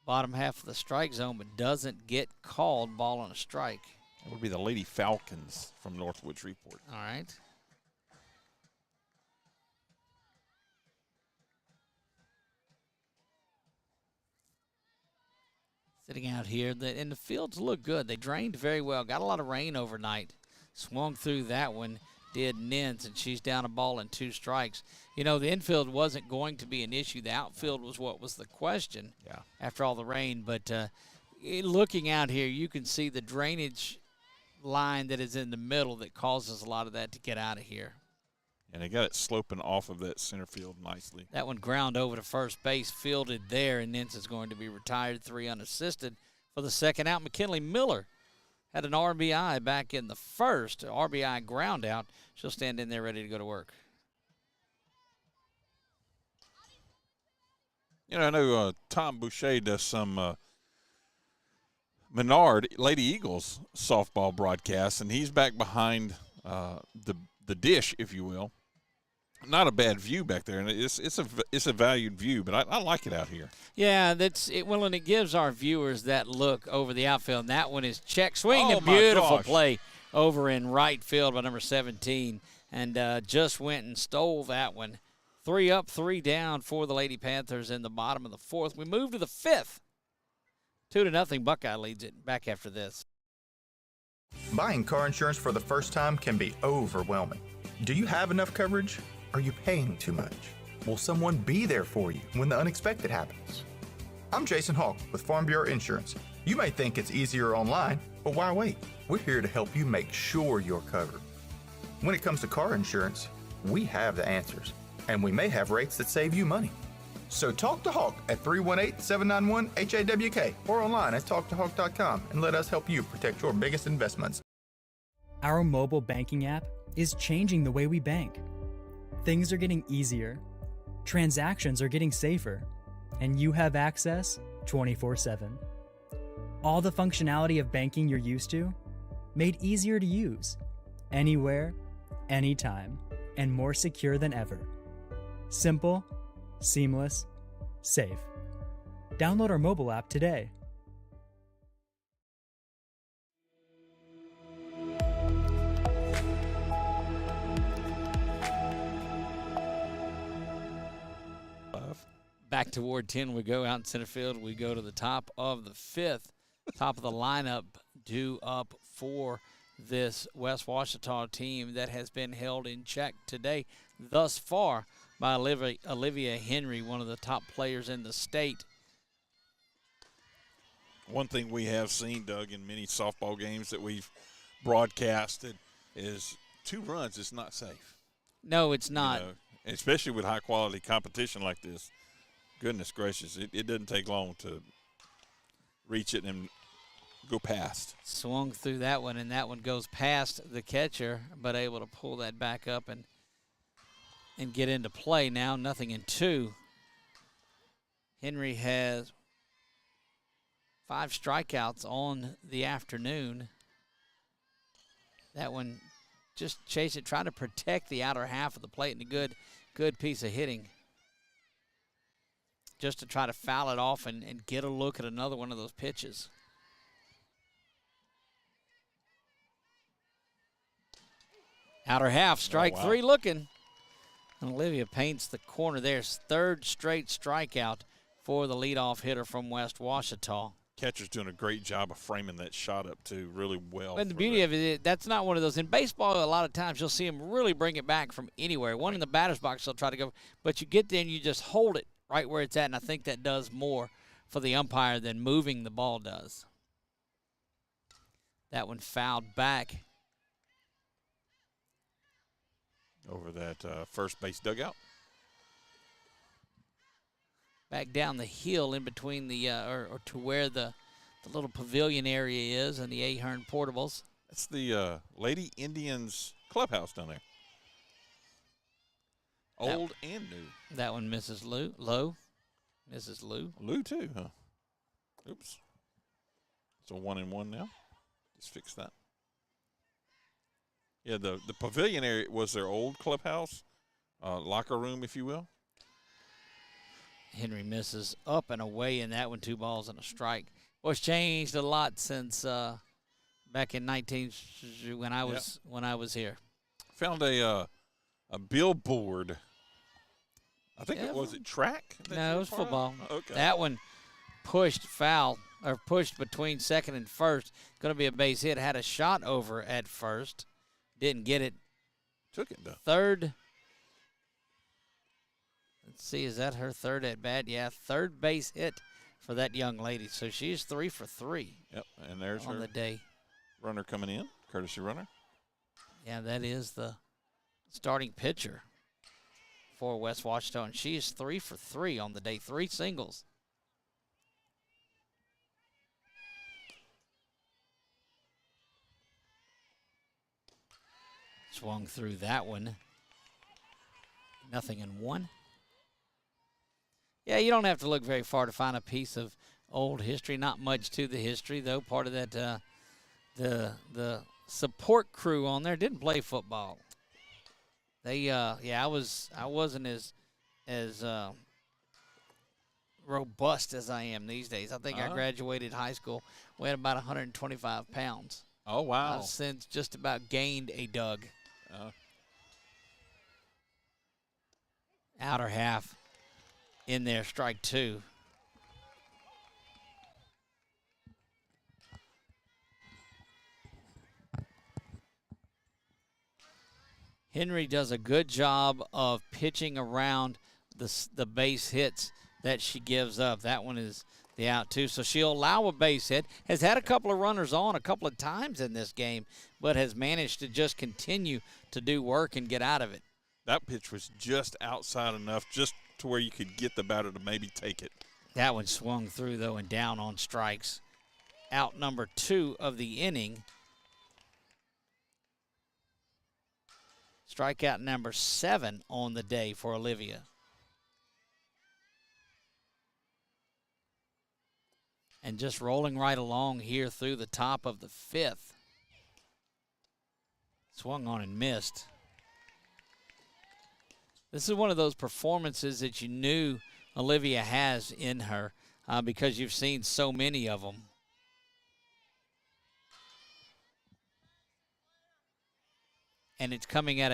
bottom half of the strike zone, but doesn't get called. Ball on a strike. That would be the Lady Falcons from Northwood Shreveport. All right. Sitting out here, and the fields look good. They drained very well. Got a lot of rain overnight. Swung through that one, did Nins, and she's down a ball and 2 strikes. You know, the infield wasn't going to be an issue. The outfield was what was the question after all the rain. But looking out here, you can see the drainage line that is in the middle that causes a lot of that to get out of here. And they got it sloping off of that center field nicely. That one ground over to first base, fielded there, and Nins is going to be retired, 3 unassisted. For the second out, McKinley Miller had an RBI back in the first, RBI ground out. She'll stand in there ready to go to work. You know, I know Tom Boucher does some Menard Lady Eagles softball broadcasts, and he's back behind the dish, if you will. Not a bad view back there, and it's a valued view, but I like it out here. Yeah, that's it. Well, and it gives our viewers that look over the outfield. And that one is check swing, Oh, a beautiful my gosh. play over in right field by number 17, and just went and stole that one. 3 up, 3 down for the Lady Panthers in the bottom of the 4th. We move to the 5th. 2-0. Buckeye leads it back after this. Buying car insurance for the first time can be overwhelming. Do you have enough coverage? Are you paying too much? Will someone be there for you when the unexpected happens? I'm Jason Hawk with Farm Bureau Insurance. You may think it's easier online, but why wait? We're here to help you make sure you're covered. When it comes to car insurance, we have the answers, and we may have rates that save you money. So talk to Hawk at 318-791-HAWK or online at talktohawk.com and let us help you protect your biggest investments. Our mobile banking app is changing the way we bank. Things are getting easier, transactions are getting safer, and you have access 24/7. All the functionality of banking you're used to, made easier to use, anywhere, anytime, and more secure than ever. Simple, seamless, safe. Download our mobile app today. Back to Ward 10 we go. Out in center field, we go to the top of the 5th. Top of the lineup due up for this West Ouachita team that has been held in check today thus far by Olivia Henry, one of the top players in the state. One thing we have seen, Doug, in many softball games that we've broadcasted is 2 runs is not safe. No, it's not. You know, especially with high-quality competition like this. Goodness gracious, it doesn't take long to reach it and go past. Swung through that one, and that one goes past the catcher, but able to pull that back up and get into play now. 0-2. Henry has 5 strikeouts on the afternoon. That one just chased it, trying to protect the outer half of the plate, and a good piece of hitting. Just to try to foul it off and get a look at another one of those pitches. Outer half, strike 3 looking. And Olivia paints the corner there. 3rd straight strikeout for the leadoff hitter from West Ouachita. Catcher's doing a great job of framing that shot up, too, really well. And the beauty of it, that's not one of those. In baseball, a lot of times you'll see them really bring it back from anywhere. One in the batter's box, they'll try to go. But you get there and you just hold it right where it's at, and I think that does more for the umpire than moving the ball does. That one fouled back. Over that first base dugout. Back down the hill in between the, or to where the little pavilion area is and the Ahern Portables. That's the Lady Indians clubhouse down there. Old and new. That one misses low. Misses Lou. Lou too, huh? Oops. It's a 1-1 now. Just fix that. Yeah, the pavilion area was their old clubhouse, locker room, if you will. Henry misses up and away in that one, 2 balls and a strike. Well, it's changed a lot since back in when I was here. Found a billboard. I think it was track. No, it was football. Oh, okay. That one pushed between second and first. Going to be a base hit. Had a shot over at first, didn't get it. Took it though. Third. Let's see, is that her third at bat? Yeah, third base hit for that young lady. So she's 3 for 3. Yep, and there's on her the day. Runner coming in, courtesy runner. Yeah, that is the starting pitcher for West Washita. She is 3 for 3 on the day, 3 singles. Swung through that one. 0-1. Yeah, you don't have to look very far to find a piece of old history. Not much to the history, though. Part of that, the support crew on there didn't play football. They, I wasn't as robust as I am these days. I think I graduated high school weighing about 125 pounds. Oh, wow. I've since just about gained a Doug. Outer half in there, strike 2. Henry does a good job of pitching around the base hits that she gives up. That one is the out, too. So she'll allow a base hit. Has had a couple of runners on a couple of times in this game, but has managed to just continue to do work and get out of it. That pitch was just outside enough just to where you could get the batter to maybe take it. That one swung through, though, and down on strikes. Out number 2 of the inning. Strikeout number 7 on the day for Olivia. And just rolling right along here through the top of the 5th. Swung on and missed. This is one of those performances that you knew Olivia has in her because you've seen so many of them. And it's coming at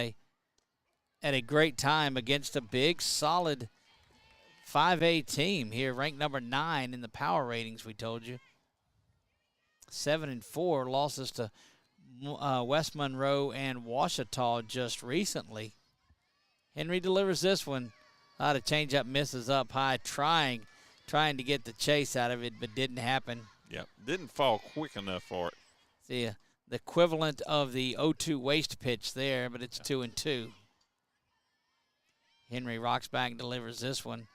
a great time against a big, solid 5A team here, ranked number 9 in the power ratings, we told you. 7-4, losses to West Monroe and Washita just recently. Henry delivers this one. The changeup misses up high, trying to get the chase out of it, but didn't happen. Yep, didn't fall quick enough for it. See, the equivalent of the 0-2 waste pitch there, but it's 2-2. Henry rocks back and delivers this one.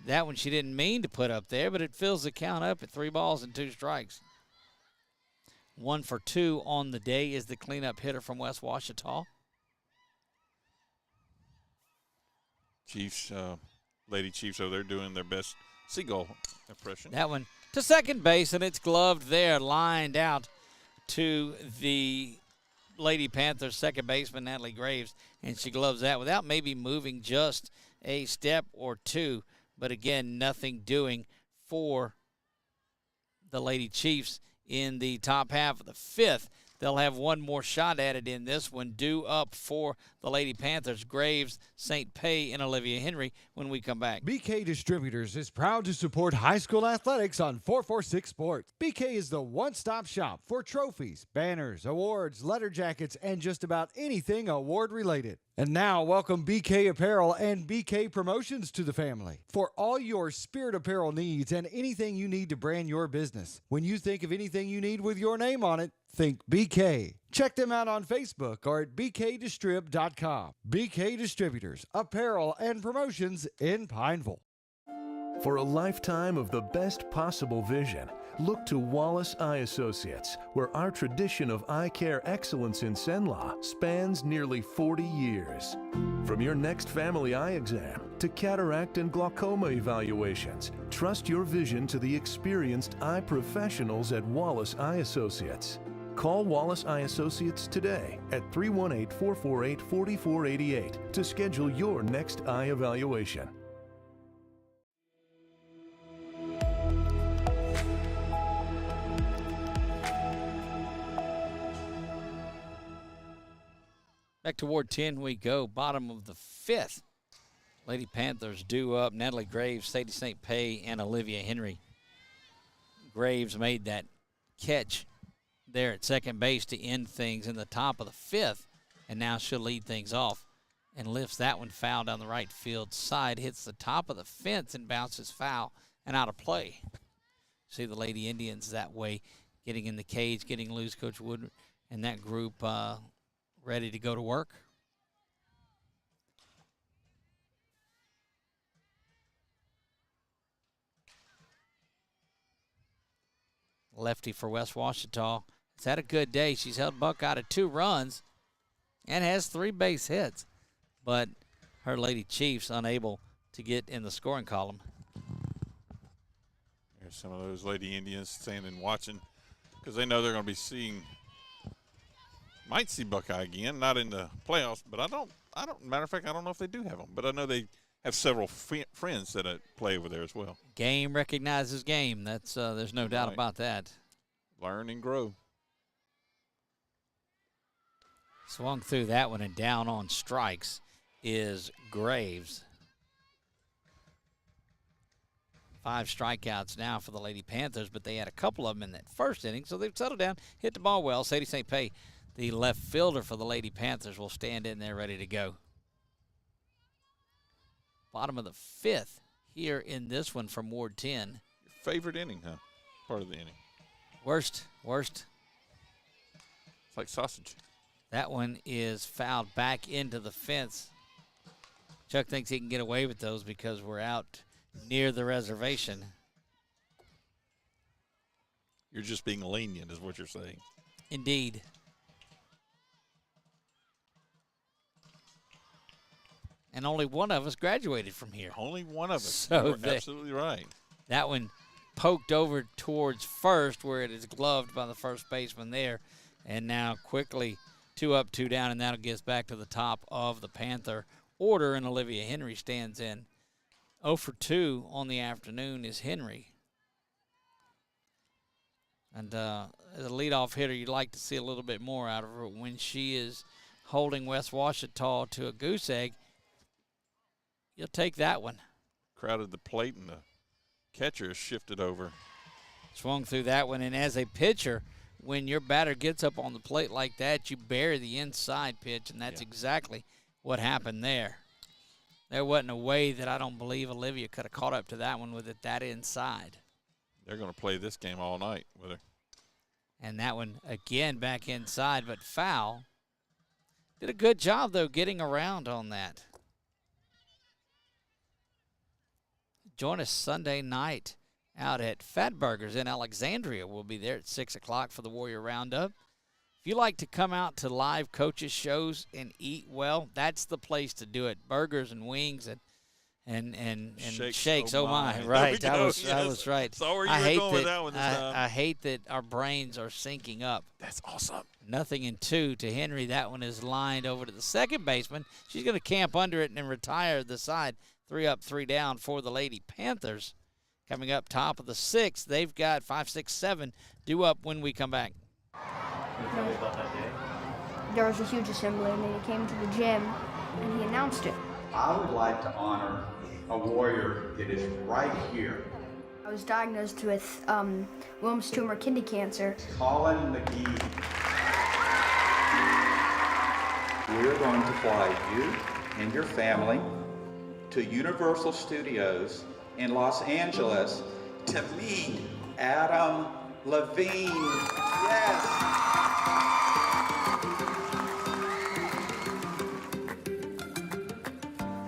That one she didn't mean to put up there, but it fills the count up at 3 balls and 2 strikes. 1 for 2 on the day is the cleanup hitter from West Washita. Chiefs, Lady Chiefs over there doing their best seagull impression. That one to second base, and it's gloved there, lined out to the Lady Panthers second baseman, Natalie Graves, and she gloves that without maybe moving just a step or two. But again, nothing doing for the Lady Chiefs in the top half of the 5th. They'll have one more shot at it in this one, due up for the Lady Panthers, Graves, St. Pay, and Olivia Henry when we come back. BK Distributors is proud to support high school athletics on 446 Sports. BK is the one-stop shop for trophies, banners, awards, letter jackets, and just about anything award-related. And now, welcome BK Apparel and BK Promotions to the family. For all your spirit apparel needs and anything you need to brand your business. When you think of anything you need with your name on it, think BK. Check them out on Facebook or at bkdistrib.com. BK Distributors, apparel and promotions in Pineville. For a lifetime of the best possible vision, look to WOHS Eye Associates, where our tradition of eye care excellence in Cenla spans nearly 40 years. From your next family eye exam to cataract and glaucoma evaluations, trust your vision to the experienced eye professionals at WOHS Eye Associates. Call Wallace Eye Associates today at 318-448-4488 to schedule your next eye evaluation. Back to Ward 10 we go, bottom of the 5th. Lady Panthers due up. Natalie Graves, Sadie St. Pay, and Olivia Henry. Graves made that catch there at second base to end things in the top of the 5th, and now she'll lead things off and lifts that one foul down the right field side, hits the top of the fence and bounces foul and out of play. See the Lady Indians that way, getting in the cage, getting loose. Coach Wood and that group ready to go to work. Lefty for West Ouachita has had a good day. She's held Buckeye to 2 runs and has 3 base hits, but her Lady Chiefs unable to get in the scoring column. There's some of those Lady Indians standing watching because they know they're going to be might see Buckeye again, not in the playoffs, but matter of fact, I don't know if they do have them, but I know they have several friends that play over there as well. Game recognizes game. That's there's no doubt about that. Learn and grow. Swung through that one, and down on strikes is Graves. 5 strikeouts now for the Lady Panthers, but they had a couple of them in that first inning, so they've settled down, hit the ball well. Sadie St. Pay, the left fielder for the Lady Panthers, will stand in there ready to go. Bottom of the 5th here in this one from Ward 10. Your favorite inning, huh? Part of the inning. Worst. It's like sausage. That one is fouled back into the fence. Chuck thinks he can get away with those because we're out near the reservation. You're just being lenient is what you're saying. Indeed. And only one of us graduated from here. Only one of us. So You're absolutely right. That one poked over towards first where it is gloved by the first baseman there. And now quickly 2 up, 2 down, and that'll get us back to the top of the Panther order, and Olivia Henry stands in. 0 for 2 on the afternoon is Henry. And as a leadoff hitter, you'd like to see a little bit more out of her when she is holding West Ouachita to a goose egg. You'll take that one. Crowded the plate, and the catcher is shifted over. Swung through that one, and as a pitcher, when your batter gets up on the plate like that, you bury the inside pitch, and that's exactly what happened there. There wasn't a way that I don't believe Olivia could have caught up to that one with it that inside. They're going to play this game all night with her. And that one, again, back inside, but foul. Did a good job, though, getting around on that. Join us Sunday night out at Fatburgers in Alexandria. We'll be there at 6 o'clock for the Warrior Roundup. If you like to come out to live coaches shows and eat well, that's the place to do it. Burgers and wings and shakes. Oh my! Right, I was right. Saw where you were going with that one this time. I hate that our brains are syncing up. That's awesome. 0-2 to Henry. That one is lined over to the second baseman. She's going to camp under it and retire the side. 3 up, 3 down for the Lady Panthers. Coming up top of the 6th, they've got 5, 6, 7 due up when we come back. There was a huge assembly, and then he came to the gym, and he announced it. I would like to honor a warrior that is right here. I was diagnosed with Wilms tumor kidney cancer. Colin McGee. We're going to fly you and your family to Universal Studios in Los Angeles to meet Adam Levine. Yes!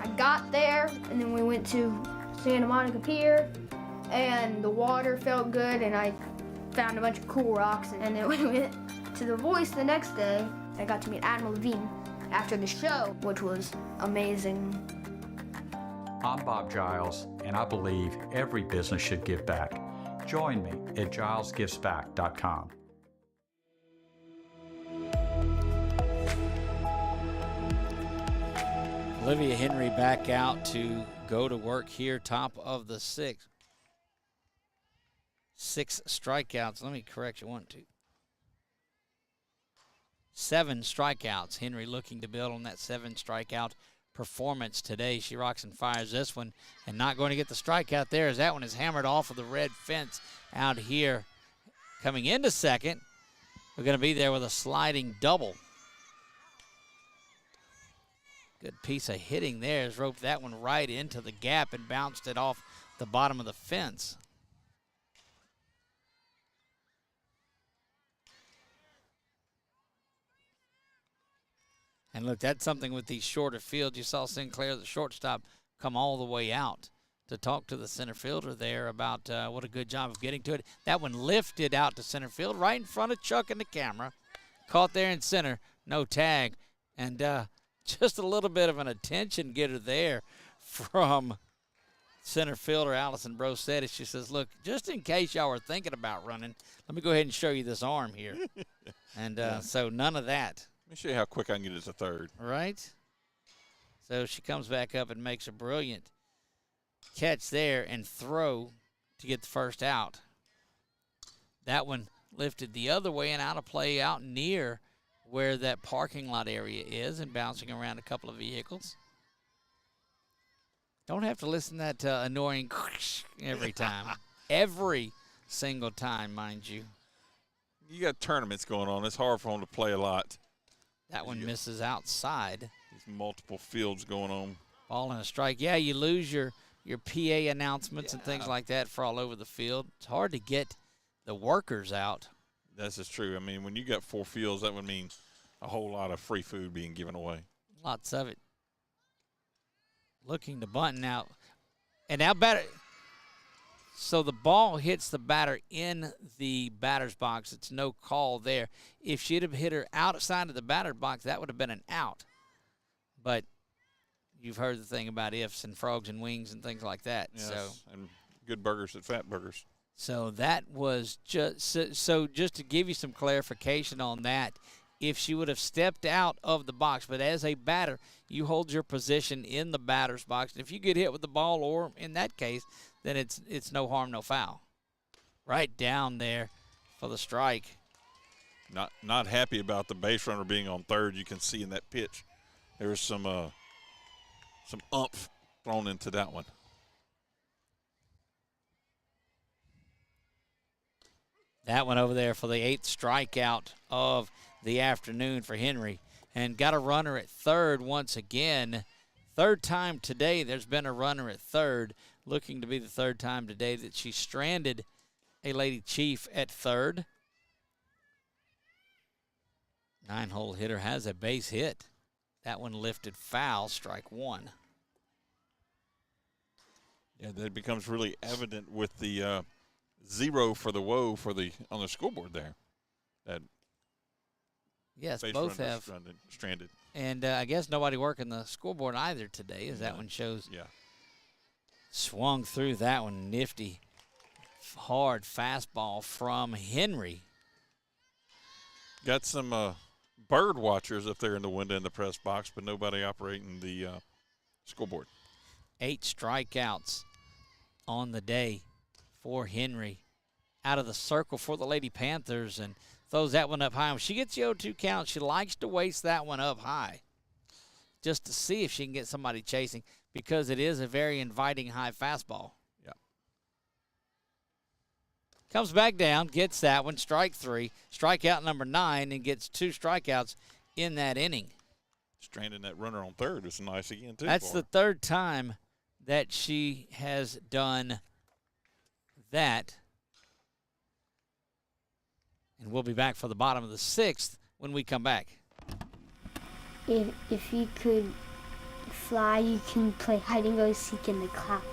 I got there, and then we went to Santa Monica Pier, and the water felt good, and I found a bunch of cool rocks, and then we went to the Voice the next day. I got to meet Adam Levine after the show, which was amazing. I'm Bob Giles, and I believe every business should give back. Join me at gilesgivesback.com. Olivia Henry back out to go to work here, top of the sixth. 6 strikeouts. Let me correct you. 1, 2. 7 strikeouts. Henry looking to build on that 7 strikeout performance today. She rocks and fires this one and not going to get the strikeout there as that one is hammered off of the red fence out here. Coming into second, we're going to be there with a sliding double. Good piece of hitting there as roped that one right into the gap and bounced it off the bottom of the fence. And look, that's something with these shorter fields. You saw Sinclair, the shortstop, come all the way out to talk to the center fielder there about what a good job of getting to it. That one lifted out to center field right in front of Chuck and the camera. Caught there in center, no tag. And just a little bit of an attention getter there from center fielder Allison Brosetti. She says, look, just in case y'all were thinking about running, let me go ahead and show you this arm here. And so none of that. Let me show you how quick I can get it to third. Right? So she comes back up and makes a brilliant catch there and throw to get the first out. That one lifted the other way and out of play out near where that parking lot area is and bouncing around a couple of vehicles. Don't have to listen to that annoying every time. Every single time, mind you. You got tournaments going on. It's hard for them to play a lot. That one misses outside. There's multiple fields going on. Ball and a strike. Yeah, you lose your PA announcements and things like that for all over the field. It's hard to get the workers out. This is true. I mean, when you got 4 fields, that would mean a whole lot of free food being given away. Lots of it. Looking to bunt now. And now batter. So the ball hits the batter in the batter's box. It's no call there. If she'd have hit her outside of the batter's box, that would have been an out. But you've heard the thing about ifs and frogs and wings and things like that. Yes, so and good burgers at Fat Burgers. So that was just so just to give you some clarification on that, if she would have stepped out of the box, but as a batter, you hold your position in the batter's box. And if you get hit with the ball, or in that case, then it's no harm, no foul. Right down there for the strike. Not happy about the base runner being on third. You can see in that pitch there was some oomph thrown into that one. That one over there for the 8th strikeout of the afternoon for Henry. And got a runner at third once again. Third time today there's been a runner at third. Looking to be the third time today that she stranded a Lady Chief at third. 9-hole hitter has a base hit. That one lifted foul, strike 1. Yeah, that becomes really evident with the 0 for the WOH on the scoreboard there. That yes, both have stranded. And I guess nobody working the scoreboard either today, as that one shows. Yeah. Swung through that one, nifty, hard fastball from Henry. Got some bird watchers up there in the window in the press box, but nobody operating the scoreboard. 8 strikeouts on the day for Henry. Out of the circle for the Lady Panthers and throws that one up high. When she gets the 0-2 count, she likes to waste that one up high just to see if she can get somebody chasing, because it is a very inviting high fastball. Yeah. Comes back down, gets that one, strike 3, strikeout number 9, and gets 2 strikeouts in that inning. Stranding that runner on third is nice again, too. That's the third time that she has done that. And we'll be back for the bottom of the 6th when we come back. If you could fly, you can play hide and go seek in the clouds.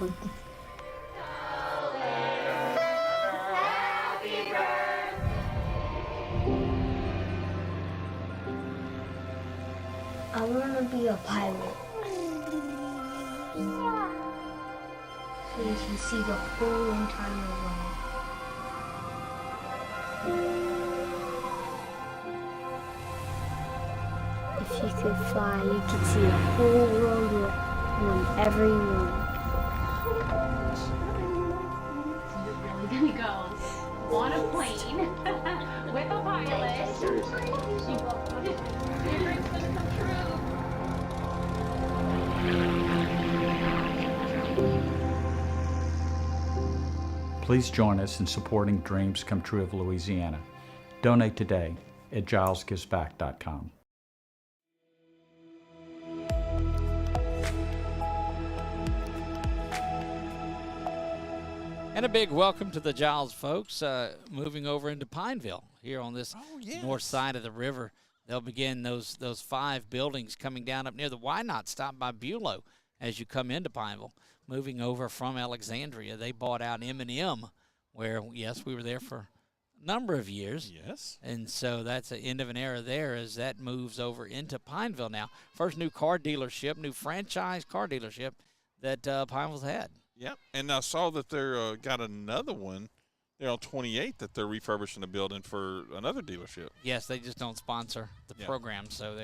I want to be a pilot. So you can see the whole entire world. If you could fly, you could see the whole world whenever you want. You're really gonna go on a plane with a pilot. Seriously. Your dream's gonna come true. Please join us in supporting Dreams Come True of Louisiana. Donate today at gilesgivesback.com. And a big welcome to the Giles folks moving over into Pineville here on this north side of the river. They'll begin those 5 buildings coming down up near the Why Not stop by Bulow as you come into Pineville. Moving over from Alexandria, they bought out M&M, where, yes, we were there for a number of years. Yes. And so that's the end of an era there as that moves over into Pineville now. First new car dealership, new franchise car dealership that Pineville's had. Yep, and I saw that they're got another one there on 28 that they're refurbishing the building for another dealership. Yes, they just don't sponsor the program, so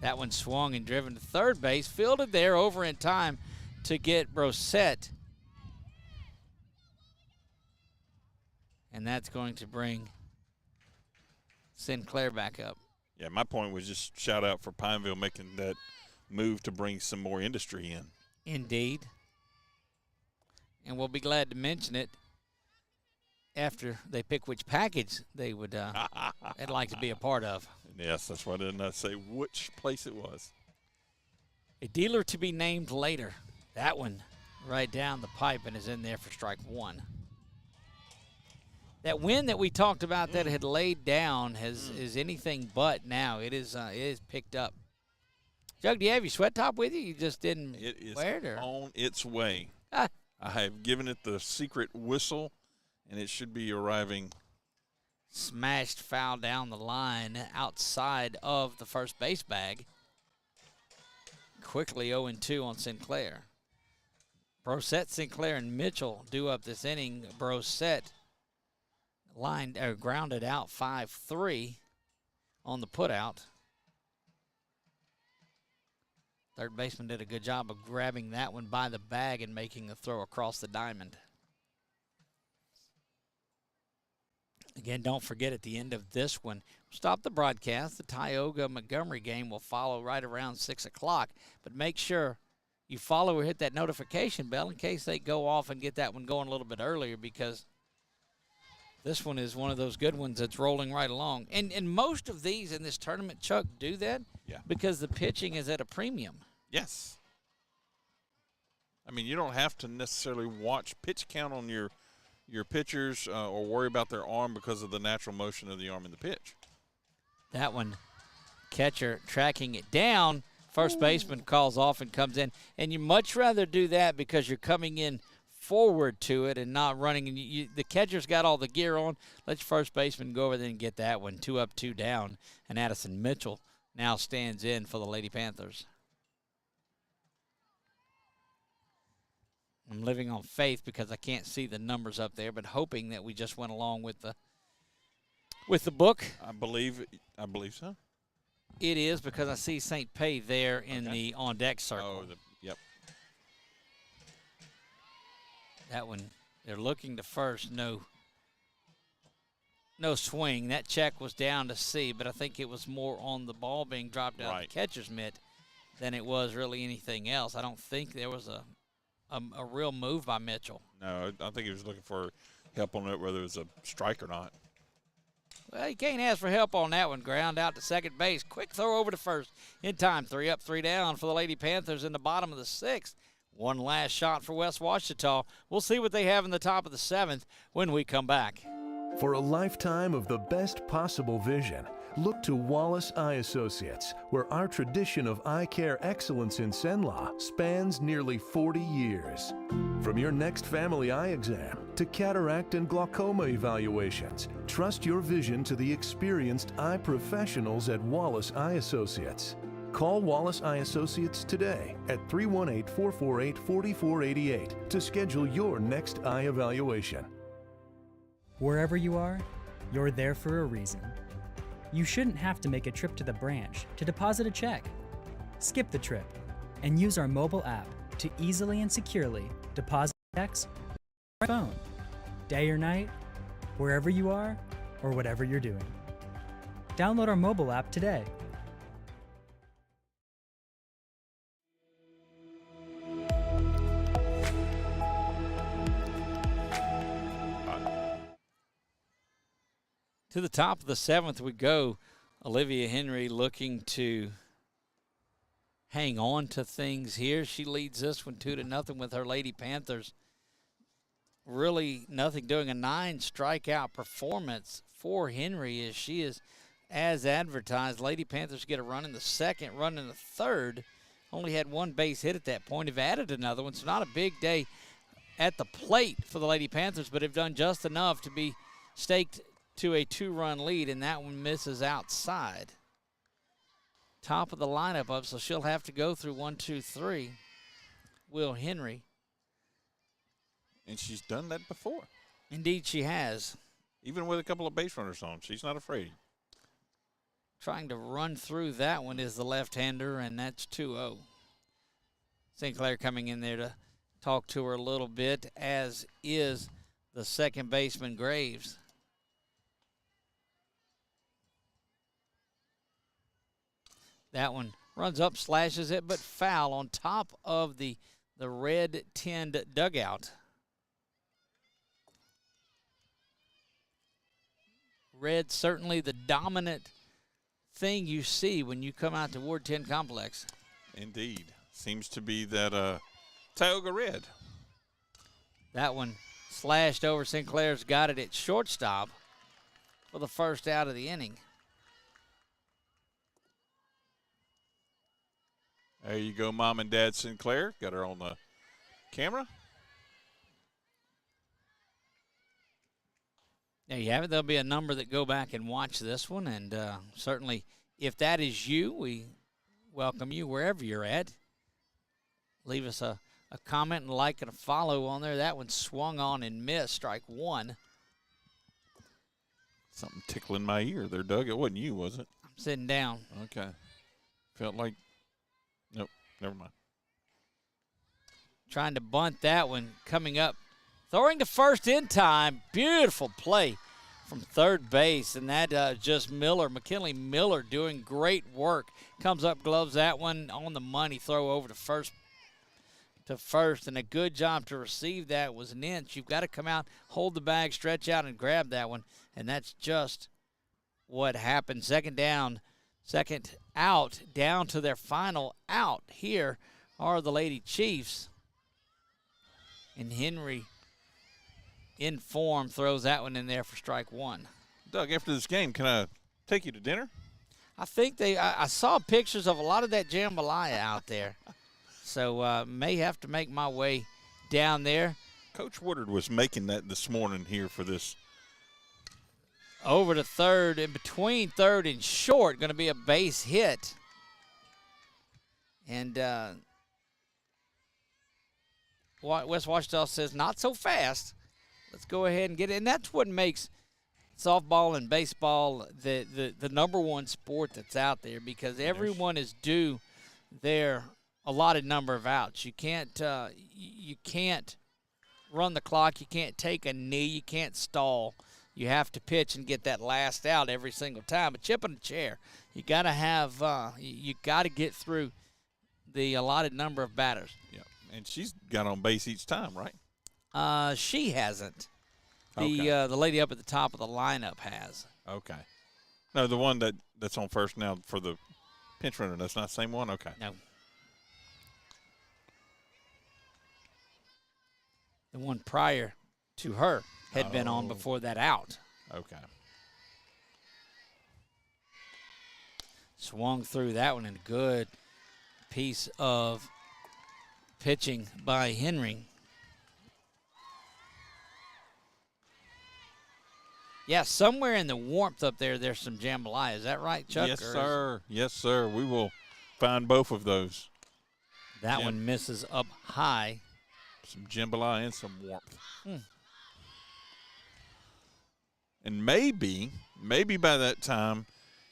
that one swung and driven to third base, fielded there over in time to get Brosette. And that's going to bring Sinclair back up. Yeah, my point was just shout out for Pineville making that move to bring some more industry in. Indeed. And we'll be glad to mention it after they pick which package they would they'd like to be a part of. Yes, that's why I did not say which place it was. A dealer to be named later. That one right down the pipe and is in there for strike 1. That wind that we talked about that had laid down is anything but now. It is picked up. Jug, do you have your sweat top with you? You just didn't wear it? It is on its way. I have given it the secret whistle, and it should be arriving. Smashed foul down the line outside of the first base bag. Quickly 0-2 on Sinclair. Brosette, Sinclair, and Mitchell do up this inning. Brosette grounded out 5-3 on the putout. Third baseman did a good job of grabbing that one by the bag and making the throw across the diamond. Again, don't forget at the end of this one, stop the broadcast. The Tioga-Montgomery game will follow right around 6 o'clock. But make sure you follow or hit that notification bell in case they go off and get that one going a little bit earlier, because this one is one of those good ones that's rolling right along. And most of these in this tournament, Chuck, do that because the pitching is at a premium. Yes. I mean, you don't have to necessarily watch pitch count on your pitchers or worry about their arm because of the natural motion of the arm in the pitch. That one, catcher tracking it down. First baseman calls off and comes in. And you much rather do that because you're coming in forward to it and not running. And the catcher's got all the gear on. Let your first baseman go over there and get that one. 2 up, 2 down. And Addison Mitchell now stands in for the Lady Panthers. I'm living on faith because I can't see the numbers up there, but hoping that we just went along with the book. I believe so. It is because I see St. Pay there in the on-deck circle. Oh, yep. That one, they're looking to first. No swing. That check was down to C, but I think it was more on the ball being dropped out of the catcher's mitt than it was really anything else. I don't think there was a real move by Mitchell. No, I think he was looking for help on it, whether it was a strike or not. Well, you can't ask for help on that one. Ground out to second base. Quick throw over to first. In time, 3 up, 3 down for the Lady Panthers in the bottom of the 6th. One last shot for West Ouachita. We'll see what they have in the top of the 7th when we come back. For a lifetime of the best possible vision, look to Wallace Eye Associates, where our tradition of eye care excellence in Cenla spans nearly 40 years. From your next family eye exam to cataract and glaucoma evaluations, trust your vision to the experienced eye professionals at Wallace Eye Associates. Call Wallace Eye Associates today at 318-448-4488 to schedule your next eye evaluation. Wherever you are, you're there for a reason. you shouldn't have to make a trip to the branch to deposit a check. Skip the trip and use our mobile app to easily and securely deposit checks on your phone, day or night, wherever you are or whatever you're doing. Download our mobile app today. To the top of the 7th we go. Olivia Henry looking to hang on to things here. She leads this one 2-0 with her Lady Panthers. Really nothing doing. A 9 strikeout performance for Henry as she is as advertised. Lady Panthers get a run in the 2nd, run in the 3rd. Only had 1 base hit at that point. Have added another one, so not a big day at the plate for the Lady Panthers, but have done just enough to be staked to a 2-run lead, and that one misses outside. Top of the lineup up, so she'll have to go through 1, 2, 3. Will Henry. And she's done that before. Indeed she has. Even with a couple of base runners on, she's not afraid. Trying to run through that one is the left-hander, and that's 2-0. St. Clair coming in there to talk to her a little bit, as is the second baseman, Graves. That one runs up, slashes it, but foul on top of the red tinned dugout. Red certainly the dominant thing you see when you come out to Ward 10 Complex. Indeed. Seems to be that Tioga red. That one slashed over. Sinclair's got it at shortstop for the first out of the inning. There you go, Mom and Dad Sinclair. Got her on the camera. There you have it. There'll be a number that go back and watch this one, and certainly if that is you, we welcome you wherever you're at. Leave us a comment and like and a follow on there. That one swung on and missed, strike 1. Something tickling my ear there, Doug. It wasn't you, was it? I'm sitting down. Okay. Felt like, nope, never mind. Trying to bunt that one, coming up. Throwing to first in time. Beautiful play from third base, and that just Miller, McKinley Miller doing great work. Comes up, gloves that one on the money. Throw over to first, and a good job to receive that was an inch. You've got to come out, hold the bag, stretch out, and grab that one, and that's just what happened. Second down, second out, down to their final out. Here are the Lady Chiefs, and Henry in form throws that one in there for strike 1. Doug, after this game, can I take you to dinner? I think I saw pictures of a lot of that jambalaya out there. So may have to make my way down there. Coach Woodard was making that this morning here for this. Over to third, in between third and short, going to be a base hit. And West Washita says, not so fast. Let's go ahead and get it. And that's what makes softball and baseball the number one sport that's out there, because everyone is due their allotted number of outs. You can't run the clock. You can't take a knee. You can't stall. You have to pitch and get that last out every single time. A chip in a chair. You got to have you got to get through the allotted number of batters. Yeah, and she's got on base each time, right? She hasn't. Okay. The lady up at the top of the lineup has. Okay. No, the one that's on first now for the pinch runner, that's not the same one? Okay. No. The one prior to her had been on before that out. Okay. Swung through that one, and a good piece of pitching by Henry. Yeah, somewhere in the warmth up there, there's some jambalaya. Is that right, Chuck? Yes, sir. Yes, sir. We will find both of those. That one misses up high. Some jambalaya and some warmth. Hmm. And maybe by that time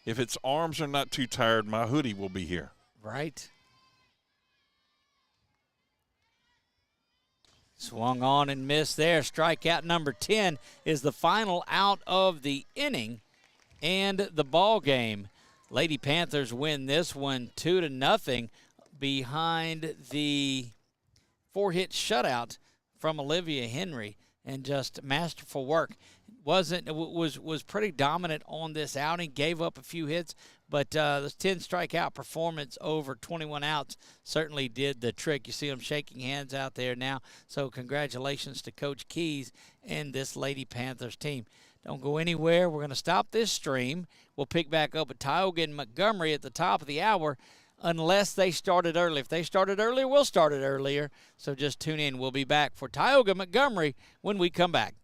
if its arms are not too tired, my hoodie will be here. Right. Swung on and missed there. Strikeout number 10 is the final out of the inning and the ball game. Lady Panthers win this one 2-0 behind the 4-hit shutout from Olivia Henry, and just masterful work. Was pretty dominant on this outing, gave up a few hits, but the 10 strikeout performance over 21 outs certainly did the trick. You see them shaking hands out there now, so congratulations to Coach Keys and this Lady Panthers team. Don't go anywhere. We're going to stop this stream. We'll pick back up at Tioga and Montgomery at the top of the hour, unless they started early. If they started earlier, we'll start it earlier. So just tune in. We'll be back for Tioga Montgomery when we come back.